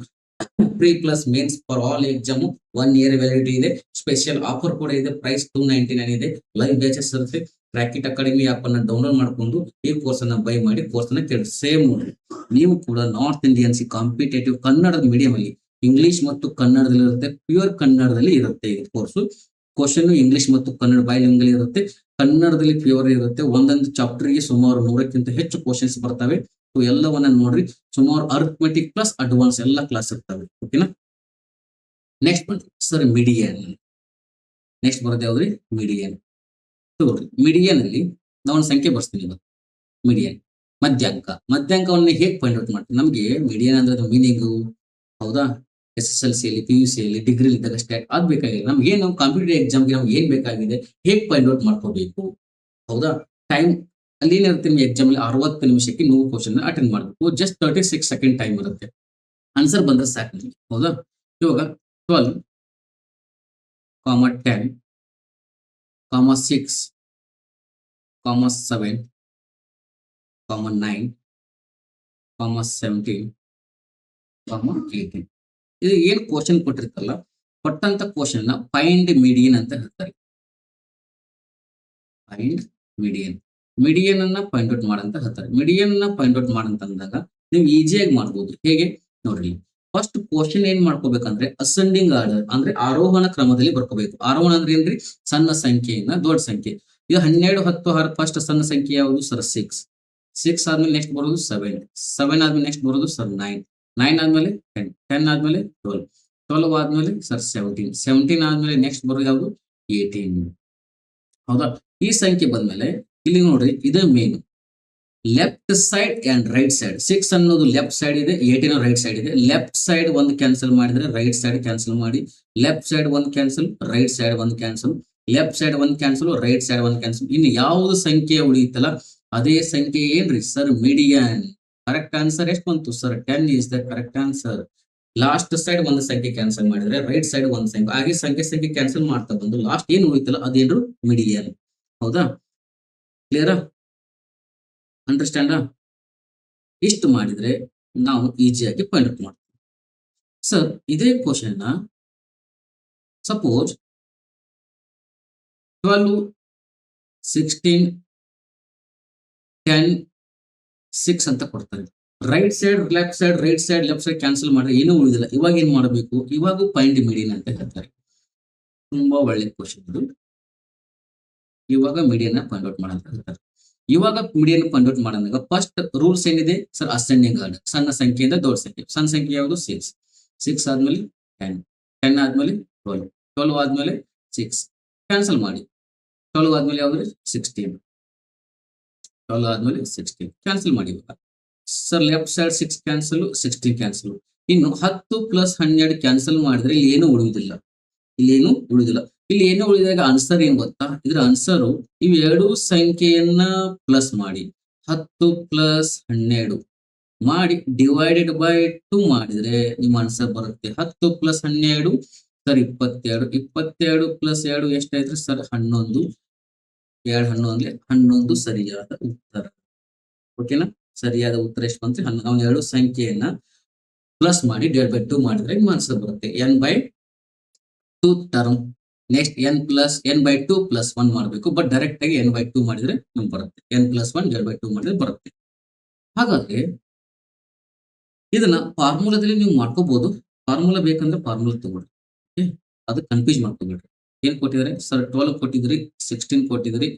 pre plus mains for all exam 1 year validity ಇದೆ. ಸ್ಪೆಷಲ್ ಆಫರ್ ಕೂಡ ಇದೆ. ಪ್ರೈಸ್ 299 ಇದೆ. ಲೈವ್ ಬ್ಯಾಚಸ್ ಇರುತ್ತೆ. ರಾಕೆಟ್ ಅಕಾಡೆಮಿ ಆಪ್ ಅನ್ನ ಡೌನ್ಲೋಡ್ ಮಾಡ್ಕೊಂಡು ಈ ಕೋರ್ಸ್ ಅನ್ನ ಬೈ ಮಾಡಿ ಕೋರ್ಸ್ ಅನ್ನ ಕೇಳಿ. ಸೇಮ್ ನೋಡ್ರಿ, ನೀವು ಕೂಡ ನಾರ್ತ್ ಇಂಡಿಯನ್ಸ್ ಕಾಂಪಿಟೇಟಿವ್ ಕನ್ನಡದ ಮೀಡಿಯಂ ಅಲ್ಲಿ ಇಂಗ್ಲಿಷ್ ಮತ್ತು ಕನ್ನಡದಲ್ಲಿ ಇರುತ್ತೆ. ಪ್ಯೂರ್ ಕನ್ನಡದಲ್ಲಿ ಇರುತ್ತೆ ಈ ಕೋರ್ಸ್. ಕ್ವಶನ್ ಇಂಗ್ಲಿಷ್ ಮತ್ತು ಕನ್ನಡ ಬೈಲಿಂಗಲ್ ಇರುತ್ತೆ. ಕನ್ನಡದಲ್ಲಿ ಪ್ಯೂರ್ ಇರುತ್ತೆ. ಒಂದೊಂದು ಚಾಪ್ಟರ್ ಗೆ ಸುಮಾರು 100ಕ್ಕಿಂತ ಹೆಚ್ಚು ಕ್ವಶನ್ಸ್ ಬರ್ತವೆ. ಎಲ್ಲವನ್ನ ನೋಡ್ರಿ, ಸುಮಾರು ಅರ್ಥಮೆಟಿಕ್ ಪ್ಲಸ್ ಅಡ್ವಾನ್ಸ್ ಎಲ್ಲ ಕ್ಲಾಸ್ ಇರ್ತವೆ. ಓಕೆನಾ? ನೆಕ್ಸ್ಟ್ ಬಂದ್ರಿ ಸರ್ ಮೀಡಿಯನ್. ನೆಕ್ಸ್ಟ್ ಬರೋದು ಯಾವ್ದ್ರಿ? ಮೀಡಿಯನ್. ನೋಡ್ರಿ, ಮೀಡಿಯನ್ ಅಲ್ಲಿ ನಾವು ಒಂದು ಸಂಖ್ಯೆ ಬರ್ಸ್ತೀನಿ. ಇವತ್ತು ಮೀಡಿಯನ್ ಮಧ್ಯಾಂಕವನ್ನು ಹೇಗೆ ಫೈಂಡ್ ಔಟ್ ಮಾಡ್ತೀವಿ? ನಮ್ಗೆ ಮೀಡಿಯನ್ ಅಂದ್ರೆ ಮೀನಿಂಗು, ಹೌದಾ, SSLC ಅಲ್ಲಿ, PUC ಅಲ್ಲಿ, ಡಿಗ್ರಿ ಇದ್ದಾಗ ಸ್ಟಾರ್ಟ್ ಅದ್ ಬೇಕಾಗಿಲ್ಲ. ನಮ್ಗೆ ಏನು ಕಾಂಪಿಟೇಟಿವ್ ಎಕ್ಸಾಮ್ಗೆ ನಮ್ಗೆ ಏನ್ ಬೇಕಾಗಿದೆ, ಹೇಗೆ ಫೈಂಡ್ ಔಟ್ ಮಾಡ್ಕೋಬೇಕು, ಹೌದಾ? ಟೈಮ್ ಅಲ್ಲಿ ಏನಿರುತ್ತೆ, ನಿಮ್ಗೆ ಎಕ್ಸಾಮ್ ಅಲ್ಲಿ 60 ನಿಮಿಷಕ್ಕೆ 100 ಕ್ವಶನ್ ಅಟೆಂಡ್ ಮಾಡಬೇಕು. ಜಸ್ಟ್ 36 ಸೆಕೆಂಡ್ ಟೈಮ್ ಇರುತ್ತೆ. ಆನ್ಸರ್ ಬಂದ್ರೆ ಸಾಕು ನಿಮಗೆ, ಹೌದಾ? ಇವಾಗ 12, 10, 6, 7, 9, 17, 18. ಇದು ಏನ್ ಕ್ವಶನ್ ಕೊಟ್ಟಿರ್ತಲ್ಲ, ಕೊಟ್ಟಂತ ಕ್ವಶನ್ ನ ಫೈಂಡ್ ಮೀಡಿಯನ್ ಅಂತ ಹೇಳ್ತಾರೆ. ಫೈಂಡ್ ಮೀಡಿಯನ್, ಮೀಡಿಯನ್ ಅನ್ನ ಫೈಂಡ್ ಔಟ್ ಮಾಡಂತ ಹೇಳ್ತಾರೆ. ಮೀಡಿಯನ್ ನ ಫೈಂಡ್ ಔಟ್ ಮಾಡಂತಂದಾಗ ನೀವು ಈಸಿಯಾಗಿ ಮಾಡ್ಬೋದು. ಹೇಗೆ ನೋಡ್ರಿ, ಫಸ್ಟ್ ಕ್ವಶನ್ ಏನ್ ಮಾಡ್ಕೋಬೇಕಂದ್ರೆ ಅಸೆಂಡಿಂಗ್ ಆರ್ಡರ್ ಅಂದ್ರೆ ಆರೋಹಣ ಕ್ರಮದಲ್ಲಿ ಬರ್ಕೋಬೇಕು. ಆರೋಹಣ ಅಂದ್ರೆ ಏನ್ರಿ? ಸಣ್ಣ ಸಂಖ್ಯೆಯಿಂದ ದೊಡ್ಡ ಸಂಖ್ಯೆ. ಇದು 12, 10, 6 ಫಸ್ಟ್ ಸಣ್ಣ ಸಂಖ್ಯೆ ಯಾವುದು ಸರ್? 6 ಆದ್ಮೇಲೆ ನೆಕ್ಸ್ಟ್ ಬರೋದು 7 ಆದ್ಮೇಲೆ ನೆಕ್ಸ್ಟ್ ಬರೋದು ಸರ್ 9 ಆದ್ಮೇಲೆ 10 ಆದ್ಮೇಲೆ 12 ಆದ್ಮೇಲೆ ಸರ್ 17 ಆದ್ಮೇಲೆ ನೆಕ್ಸ್ಟ್ ಬರೋದು ಯಾವುದು? 18. ಹೌದಾ? ಈ ಸಂಖ್ಯೆ ಬಂದ್ಮೇಲೆ ಇಲ್ಲಿ ನೋಡ್ರಿ, ಇದು main left side and write side. 6 ಅನ್ನೋದು ಲೆಫ್ಟ್ ಸೈಡ್ ಇದೆ, 18 ರೈಟ್ ಸೈಡ್ ಇದೆ. ಲೆಫ್ಟ್ ಸೈಡ್ ಒಂದು ಕ್ಯಾನ್ಸಲ್ ಮಾಡಿದ್ರೆ ರೈಟ್ ಸೈಡ್ ಕ್ಯಾನ್ಸಲ್ ಮಾಡಿ, ಲೆಫ್ಟ್ ಸೈಡ್ ಒಂದು ಕ್ಯಾನ್ಸಲ್, ರೈಟ್ ಸೈಡ್ ಒಂದು ಕ್ಯಾನ್ಸಲ್, ಲೆಫ್ಟ್ ಸೈಡ್ ಒಂದು ಕ್ಯಾನ್ಸಲ್, ರೈಟ್ ಸೈಡ್ ಒಂದು ಕ್ಯಾನ್ಸಲ್. ಇನ್ನು ಯಾವ್ದು ಸಂಖ್ಯೆ ಉಳಿಯುತ್ತಲ್ಲ ಅದೇ ಸಂಖ್ಯೆ ಏನ್ರಿ ಸರ್? ಮೀಡಿಯನ್. ಕರೆಕ್ಟ್ ಆನ್ಸರ್ ಎಷ್ಟು ಬಂತು sir? 10 is the correct answer. Last side ಒಂದು ಸಂಖ್ಯೆ ಕ್ಯಾನ್ಸಲ್ ಮಾಡಿದ್ರೆ ರೈಟ್ ಸೈಡ್ ಒಂದು ಸಂಖ್ಯೆ, ಹಾಗೆ ಸಂಖ್ಯೆ ಕ್ಯಾನ್ಸಲ್ ಮಾಡ್ತಾ ಬಂದು ಲಾಸ್ಟ್ ಏನು ಉಳಿತಲ್ಲ ಅದೇನು? ಮೀಡಿಯನ್. ಹೌದಾ? ಕ್ಲಿಯರಾ? ಅಂಡರ್ಸ್ಟ್ಯಾಂಡಾ? ಇಷ್ಟು ಮಾಡಿದ್ರೆ ನಾವು ಈಸಿಯಾಗಿ ಫೈಂಡ್ ಔಟ್ ಮಾಡ್ತೀವಿ. ಸರ್ ಇದೇ ಕ್ವಶನ್ ಸಪೋಸ್ 12, 16, 10, 6 ಅಂತ ಕೊಡ್ತಾರೆ. Right side, left side, right side, left side cancel ಮಾಡಿದ್ರೆ ಏನೂ ಉಳಿದಿಲ್ಲ. ಇವಾಗ ಏನ್ ಮಾಡಬೇಕು? ಇವಾಗ ಫೈಂಡ್ ಮೀಡಿಯನ್ ಅಂತ ಹೇಳ್ತಾರೆ. ತುಂಬಾ ಒಳ್ಳೆ ಕ್ವಶನ್ ಇದು. ಇವಾಗ ಮೀಡಿಯನ್ ಫೈಂಡ್ ಔಟ್ ಮಾಡಂತ ಹೇಳ್ತಾರೆ. ಇವಾಗ ಮೀಡಿಯನ್ ಫೈಂಡ್ ಔಟ್ ಮಾಡಿದಾಗ ಫಸ್ಟ್ ರೂಲ್ಸ್ ಏನಿದೆ ಸರ್? ಅಸೆಂಡಿಂಗ್ ಆರ್ಡರ್, ಸಣ್ಣ ಸಂಖ್ಯೆಯಿಂದ ದೊಡ್ಡ ಸಂಖ್ಯೆ. ಸಣ್ಣ ಸಂಖ್ಯೆ ಯಾವುದು? 6 ಆದ್ಮೇಲೆ 10 ಆದ್ಮೇಲೆ 12 ಆದ್ಮೇಲೆ 6 ಕ್ಯಾನ್ಸಲ್ ಮಾಡಿ. 12 ಆದ್ಮೇಲೆ ಯಾವ್ದು? 16 ಆದ್ಮೇಲೆ 16 ಕ್ಯಾನ್ಸಲ್ ಮಾಡಿ. Sir left side 6 cancel, 16 cancel. ಇನ್ನು 10 ಪ್ಲಸ್ 12 ಕ್ಯಾನ್ಸಲ್ ಮಾಡಿದ್ರೆ ಇಲ್ಲಿ ಏನು ಉಳಿಯುವುದಿಲ್ಲ. ಇಲ್ಲಿ ಏನು ಉಳಿದಾಗ ಆನ್ಸರ್ ಏನ್ ಗೊತ್ತಾ? ಇದ್ರ ಆನ್ಸರ್ ಇವೆರಡು ಸಂಖ್ಯೆಯನ್ನ ಪ್ಲಸ್ ಮಾಡಿ 10 ಪ್ಲಸ್ 12 ಮಾಡಿ ಡಿವೈಡೆಡ್ ಬೈ 2 ಮಾಡಿದ್ರೆ ನಿಮ್ಮ ಆನ್ಸರ್ ಬರುತ್ತೆ. 10 ಪ್ಲಸ್ 12 ಸರ್ 22. 22 ಪ್ಲಸ್ 2 ಎಷ್ಟಾಯ್ತು ಸರ್? 11. 11 ಸರಿಯಾದ ಉತ್ತರ. ಓಕೆನಾ? ಸರಿಯಾದ ಉತ್ತರ ಎಷ್ಟು ಬಂತು? ನಾವು ಎರಡು ಸಂಖ್ಯೆಯನ್ನ ಪ್ಲಸ್ ಮಾಡಿ ಡಿವೈಡ್ ಬೈ 2 ಮಾಡಿದ್ರೆ ನಿಮ್ಮ ಆನ್ಸರ್ ಬರುತ್ತೆ. n/2 term. Next n/2 plus 1 ಮಾಡಬೇಕು. ಬಟ್ ಡೈರೆಕ್ಟ್ ಆಗಿ n/2 ಮಾಡಿದ್ರೆ ನಮ್ಗೆ ಬರುತ್ತೆ. n+1 ಡಿವೈಡ್ ಬೈ 2 ಮಾಡಿದ್ರೆ ಬರುತ್ತೆ. ಹಾಗಾದ್ರೆ ಇದನ್ನ ಫಾರ್ಮುಲಾದಲ್ಲಿ ನೀವು ಮಾಡ್ಕೋಬಹುದು. ಫಾರ್ಮುಲಾ ಬೇಕಂದ್ರೆ ಫಾರ್ಮುಲಾ ತಗೊಳ್ರಿ. ಓಕೆ, ಅದು ಕನ್ಫ್ಯೂಸ್ ಮಾಡ್ಕೊಬೇಡ್ರಿ. ಏನ್ ಕೊಟ್ಟಿದ್ದಾರೆ ಸರ್? 12 ಕೊಟ್ಟಿದ್ರಿ, 16 ಕೊಟ್ಟಿದ್ರಿ,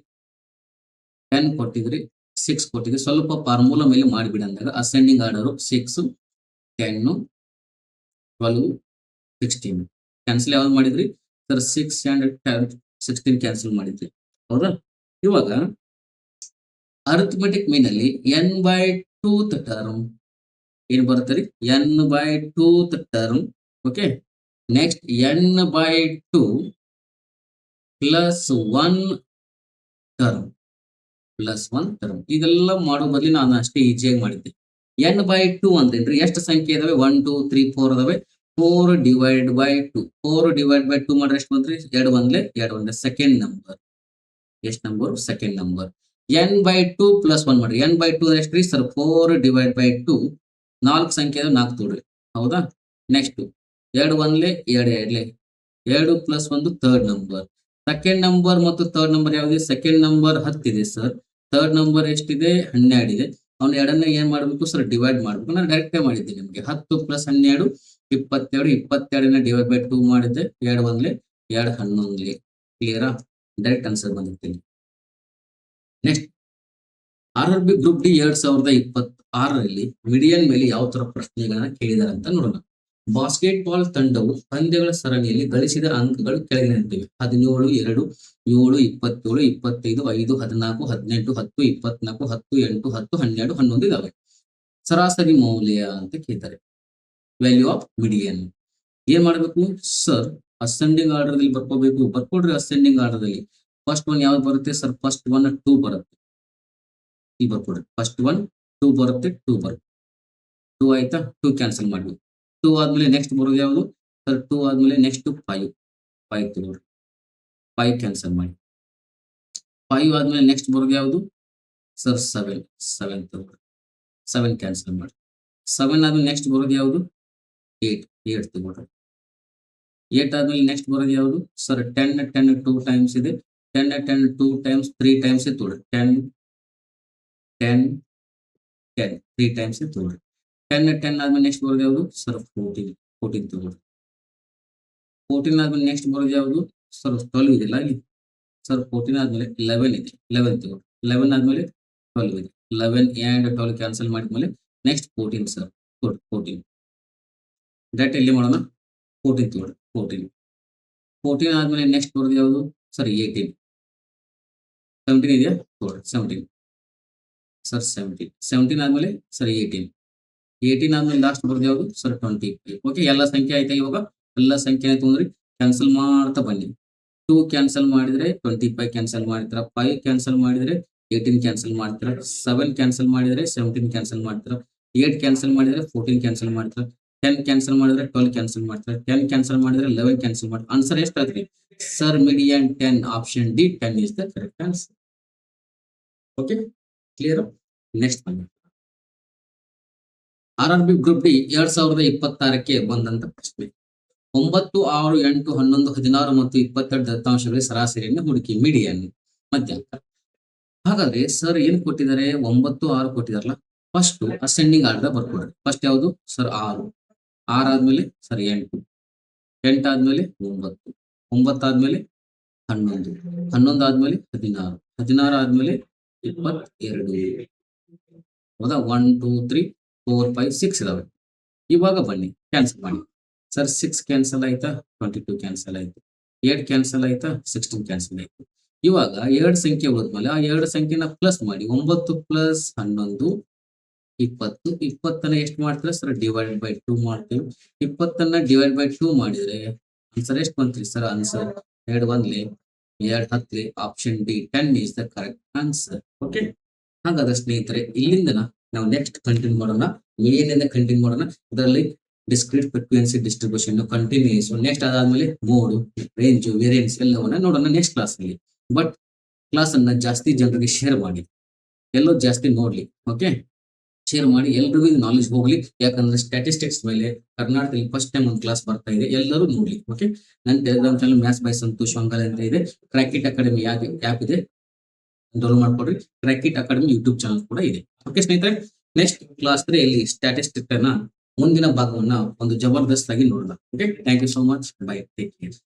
10 ಕೊಟ್ಟಿದ್ರಿ, 6 ಕೊಟ್ಟಿದ್ರಿ. ಸ್ವಲ್ಪ ಫಾರ್ಮುಲಾ ಮೇಲೆ ಮಾಡಿಬಿಡಿ ಅಂದಾಗ ಅಸೆಂಡಿಂಗ್ ಆರ್ಡರ್ 6, 10, 12, 16 ಕ್ಯಾನ್ಸಲ್ ಯಾವ್ದು ಮಾಡಿದ್ರಿ ಸರ್? 6 and 10, 16 ಕ್ಯಾನ್ಸಲ್ ಮಾಡಿದ್ರಿ, ಹೌದಾ? ಇವಾಗ ಅರಿಥಮೆಟಿಕ್ ಮೀನ್ ಅಲ್ಲಿ n/2th ಟರ್ಮ್ ಏನ್ ಬರುತ್ತೆ ರೀ? n/2th term. Okay, next n/2 plus 1 term, ಇದೆಲ್ಲ ಮಾಡೋ ಬದಲಿ ನಾನು ಅಷ್ಟೇ ಈಜಿಯಾಗಿ ಮಾಡಿದ್ದೆ. n/2 ಅಂತೇನ್ರಿ? ಎಷ್ಟು ಸಂಖ್ಯೆ ಇದಾವೆ? 1, 2, 3, 4 ಇದಾವೆ. 4 ಡಿವೈಡ್ ಬೈ 2. 4 ಡಿವೈಡ್ ಬೈ 2 ಮಾಡ್ರೆ ಎಷ್ಟು ಬಂದ್ರಿ? 2 ಒಂದ್ಲೆ ಸೆಕೆಂಡ್ ನಂಬರ್. ಎಷ್ಟು number? Second number. n/2 plus 1 ಮಾಡ್ರಿ. n/2 ಎಷ್ಟು ರೀ ಸರ್? 4 divide by 2. 4 ಸಂಖ್ಯೆ 4 ತೋಡ್ರಿ, ಹೌದಾ? Next 2 ಒಂದ್ಲೆ 2 2 plus 1 third number. Second number ಮತ್ತು ಥರ್ಡ್ ನಂಬರ್ ಯಾವ್ದು? ಸೆಕೆಂಡ್ ನಂಬರ್ 10 ಇದೆ ಸರ್. ಥರ್ಡ್ ನಂಬರ್ ಎಷ್ಟಿದೆ? 12 ಇದೆ. ಅವ್ನು 2 ಏನ್ ಮಾಡ್ಬೇಕು ಸರ್? ಡಿವೈಡ್ ಮಾಡ್ಬೇಕು. ನಾನು ಡೈರೆಕ್ಟ್ ಮಾಡಿದ್ದೆ ನಿಮ್ಗೆ. 10 ಪ್ಲಸ್ 12 22. 22 ಡಿವೈಡ್ ಬೈ 2 ಮಾಡಿದ್ದೆ. 2 ಒಂದ್ಲೆ 2 11. ಕ್ಲಿಯರಾ? ಡೈರೆಕ್ಟ್ ಆನ್ಸರ್ ಬಂದಿರ್ತೀನಿ. ನೆಕ್ಸ್ಟ್ RRB ಗ್ರೂಪ್ ಡಿ 2026ರಲ್ಲಿ ಮೀಡಿಯನ್ ಮೇಲೆ ಯಾವ ತರ ಪ್ರಶ್ನೆಗಳನ್ನ ಕೇಳಿದಾರೆ ಅಂತ ನೋಡೋಣ. ಬಾಸ್ಕೆಟ್ ಬಾಲ್ ತಂಡವು ಪಂದ್ಯಗಳ ಸರಣಿಯಲ್ಲಿ ಗಳಿಸಿದ ಅಂಕಗಳು ಕೆಳಗಿನಂತಿವೆ. 17, 2, 7, 27, 25, 5, 14, 18, 10, 24, 10, 8, 10, 12, 11 ಇದಾವೆ. ಸರಾಸರಿ ಮೌಲ್ಯ ಅಂತ ಕೇಳ್ತಾರೆ. ವ್ಯಾಲ್ಯೂ ಆಫ್ ಮೀಡಿಯನ್ ಏನ್ ಮಾಡ್ಬೇಕು ಸರ್? ಅಸೆಂಡಿಂಗ್ ಆರ್ಡರ್ ದಲ್ಲಿ ಬರ್ಕೊಡ್ರಿ. ಅಸೆಂಡಿಂಗ್ ಆರ್ಡರ್ ದಲ್ಲಿ ಫಸ್ಟ್ ಒನ್ ಯಾವ್ದು ಬರುತ್ತೆ ಸರ್? ಫಸ್ಟ್ ಒನ್ 2 ಬರುತ್ತೆ. ಈ ಬರ್ಕೊಡ್ರಿ. ಫಸ್ಟ್ ಒನ್ 2 ಬರುತ್ತೆ. 2 ಬರುತ್ತೆ. 2 ಆಯ್ತಾ? 2 ಕ್ಯಾನ್ಸಲ್ ಮಾಡ್ಬೇಕು. 2 ಆದ್ಮೇಲೆ ನೆಕ್ಸ್ಟ್ ಬರೋದು ಯಾವುದು ಸರ್? 2 ಆದ್ಮೇಲೆ ನೆಕ್ಸ್ಟ್ 5 ತಗೋರಿ. 5 ಕ್ಯಾನ್ಸಲ್ ಮಾಡಿ. 5 ಆದ್ಮೇಲೆ ನೆಕ್ಸ್ಟ್ ಬರೋದು ಯಾವುದು ಸರ್? 7 ತಗೋರಿ. 7 ಕ್ಯಾನ್ಸಲ್ ಮಾಡಿ. 7 ಆದ್ಮೇಲೆ ನೆಕ್ಸ್ಟ್ ಬರೋದು ಯಾವುದು? 8 ತಗೋರಿ. 8 ಆದ್ಮೇಲೆ ನೆಕ್ಸ್ಟ್ ಬರೋದು ಯಾವುದು ಸರ್? 10 2 ಟೈಮ್ಸ್ ಇದೆ. 10 2 ಟೈಮ್ಸ್ 3 ಟೈಮ್ಸ್ ತೋಡ್ರಿ. 10 3 ಟೈಮ್ಸ್ ತೋಡ್ರಿ. 10 ಆದ್ಮೇಲೆ ನೆಕ್ಸ್ಟ್ ಬರೋದು ಯಾವುದು ಸರ್? 14 ತಗೋರಿ. 14 ಆದ್ಮೇಲೆ ನೆಕ್ಸ್ಟ್ ಬರೋದು ಯಾವುದು ಸರ್? 12 ಇದೆಲ್ಲ ಇಲ್ಲಿ ಸರ್. 14 ಆದ್ಮೇಲೆ 11 ಇದೆ. 11 ತಗೋರಿ. 11 ಆದ್ಮೇಲೆ 12 ಇದೆ. 11 and 12 ಕ್ಯಾನ್ಸಲ್ ಮಾಡಿದ್ಮೇಲೆ ನೆಕ್ಸ್ಟ್ 14 ಸರ್. 14 ಡೈರೆಕ್ಟ್ ಇಲ್ಲಿ ಮಾಡೋಣ. 14 ತಗೋರಿ. 14 ಆದ್ಮೇಲೆ ನೆಕ್ಸ್ಟ್ ಬರೋದು ಯಾವುದು ಸರ್? 18. 17 ಇದೆಯಾ? ತಗೋರಿ. 17 ಸರ್. 17 ಆದ್ಮೇಲೆ ಸರ್ 18 ಆದ್ಮೇಲೆ ಲಾಸ್ಟ್ ಬರೋದು ಯಾವುದು ಸರ್? 25. ಓಕೆ, ಎಲ್ಲ ಸಂಖ್ಯೆ ಆಯ್ತಾ? ಇವಾಗ ಎಲ್ಲ ಸಂಖ್ಯೆನ ತಗೊಂಡ್ರಿ, ಕ್ಯಾನ್ಸಲ್ ಮಾಡ್ತಾ ಬನ್ನಿ. 2 ಕ್ಯಾನ್ಸಲ್ ಮಾಡಿದ್ರೆ 25 ಕ್ಯಾನ್ಸಲ್ ಮಾಡ್ತೀರಾ. 5 ಕ್ಯಾನ್ಸಲ್ ಮಾಡಿದ್ರೆ 18 ಕ್ಯಾನ್ಸಲ್ ಮಾಡ್ತೀರಾ. 7 ಕ್ಯಾನ್ಸಲ್ ಮಾಡಿದ್ರೆ 17 ಕ್ಯಾನ್ಸಲ್ ಮಾಡ್ತೀರಾ. 8 ಕ್ಯಾನ್ಸಲ್ ಮಾಡಿದ್ರೆ 14 ಕ್ಯಾನ್ಸಲ್ ಮಾಡ್ತೀರಾ. 10 ಕ್ಯಾನ್ಸಲ್ ಮಾಡಿದ್ರೆ 12 ಕ್ಯಾನ್ಸಲ್ ಮಾಡ್ತೀರಾ. 10 ಕ್ಯಾನ್ಸಲ್ ಮಾಡಿದ್ರೆ 11 ಕ್ಯಾನ್ಸಲ್ ಮಾಡ್ತೀರಾ. ಆನ್ಸರ್ ಎಷ್ಟು ಆದ್ರಿ sir? Median 10. Option D 10 is the correct answer. Okay, clear? Next ಬನ್ನಿ. RRB ಗ್ರೂಪ್ ಡಿ 2026ಕ್ಕೆ ಬಂದಂತ ಪ್ರಶ್ನೆ. 9, 6, 8, 11, 16 ಮತ್ತು 22 ದತ್ತಾಂಶಗಳಿಗೆ ಸರಾಸರಿಯನ್ನು ಹುಡುಕಿ. ಮೀಡಿಯನ್ ಮಧ್ಯಾಂಕ. ಹಾಗಾದ್ರೆ ಸರ್ ಏನ್ ಕೊಟ್ಟಿದ್ದಾರೆ? 9, 6 ಕೊಟ್ಟಿದಾರಲ್ಲ. ಫಸ್ಟ್ ಅಸೆಂಡಿಂಗ್ ಆರ್ಡರ್ ಬರ್ಕೊಡ್ರಿ. ಫಸ್ಟ್ ಯಾವುದು ಸರ್? 6 ಆದ್ಮೇಲೆ ಸರ್ 8 ಆದ್ಮೇಲೆ 9 ಆದ್ಮೇಲೆ 11 ಆದ್ಮೇಲೆ 16 ಆದ್ಮೇಲೆ 22. ಹೌದಾ? 1, 2, 3, 4, 5, 6 ಇದಾವೆ. ಇವಾಗ ಬನ್ನಿ ಕ್ಯಾನ್ಸಲ್ ಮಾಡಿ ಸರ್. 6 ಕ್ಯಾನ್ಸಲ್ ಆಯ್ತಾ? 22 ಕ್ಯಾನ್ಸಲ್ ಆಯ್ತು. 8 ಕ್ಯಾನ್ಸಲ್ ಆಯ್ತಾ? 16 ಕ್ಯಾನ್ಸಲ್ ಆಯ್ತು. ಇವಾಗ 2 ಸಂಖ್ಯೆ ಹೋದ್ಮೇಲೆ ಆ 2 ಸಂಖ್ಯೆನ ಪ್ಲಸ್ ಮಾಡಿ. 9 ಪ್ಲಸ್ 11 20. 20 ಎಷ್ಟು ಮಾಡ್ತೀರಾ ಸರ್? ಡಿವೈಡ್ ಬೈ 2 ಮಾಡ್ತೀವಿ. 20 ಡಿವೈಡ್ ಬೈ 2 ಮಾಡಿದ್ರೆ ಆನ್ಸರ್ ಎಷ್ಟು ಬಂತ್ರಿ sir? Answer 2 1 2 10. Option D 10 is the correct answer. Okay, ಹಾಗಾದ್ರೆ ಸ್ನೇಹಿತರೆ ಇಲ್ಲಿಂದ ನಾವು ನೆಕ್ಸ್ಟ್ ಕಂಟಿನ್ಯೂ ಮಾಡೋಣ. ಏನಿಂದ ಕಂಟಿನ್ಯೂ ಮಾಡೋಣ? ಇದರಲ್ಲಿ discrete frequency distribution continuous. Next ಅದಾದ್ಮೇಲೆ ಮೋಡ್, ರೇಂಜ್, ವೇರಿಯನ್ಸ್ ಎಲ್ಲವನ್ನ ನೋಡೋಣ ನೆಕ್ಸ್ಟ್ ಕ್ಲಾಸ್ ಅಲ್ಲಿ. ಬಟ್ ಕ್ಲಾಸ್ ಅನ್ನ ಜಾಸ್ತಿ ಜನರಿಗೆ ಶೇರ್ ಮಾಡಿ, ಎಲ್ಲೋ ಜಾಸ್ತಿ ನೋಡ್ಲಿ. ಓಕೆ, ಶೇರ್ ಮಾಡಿ, ಎಲ್ರಿಗೂ ಇದು ನಾಲೆಜ್ ಹೋಗ್ಲಿ. ಯಾಕಂದ್ರೆ ಸ್ಟ್ಯಾಟಿಸ್ಟಿಕ್ಸ್ ಮೇಲೆ ಕರ್ನಾಟಕದಲ್ಲಿ ಫಸ್ಟ್ ಟೈಮ್ ಒಂದು ಕ್ಲಾಸ್ ಬರ್ತಾ ಇದೆ, ಎಲ್ಲರೂ ನೋಡ್ಲಿ. ಓಕೆ, ನನ್ನ Telegram channel maths by Santosh Pongal ಅಂತ ಇದೆ. ಕ್ರ್ಯಾಕಿಟ್ ಅಕಾಡೆಮಿ ಆ್ಯಪ್ ಇದೆ, ಡೌನ್ಲೋಡ್ ಮಾಡ್ಕೊಡ್ರಿ. ಕ್ರ್ಯಾಕಿಟ್ ಅಕಾಡೆಮಿ ಯೂಟ್ಯೂಬ್ ಚಾನಲ್ ಕೂಡ ಇದೆ. ಓಕೆ ಸ್ನೇಹಿತರೆ, ನೆಕ್ಸ್ಟ್ ಕ್ಲಾಸ್ 3 ಇಲ್ಲಿ ಸ್ಟ್ಯಾಟಿಸ್ಟಿಕ್ಸ್ ಅನ್ನ ಮುಂದಿನ ಭಾಗವನ್ನ ಒಂದು ಜಬರ್ದಸ್ತ್ ಆಗಿ ನೋಡೋಣ. Okay, thank you so much. Bye, take care.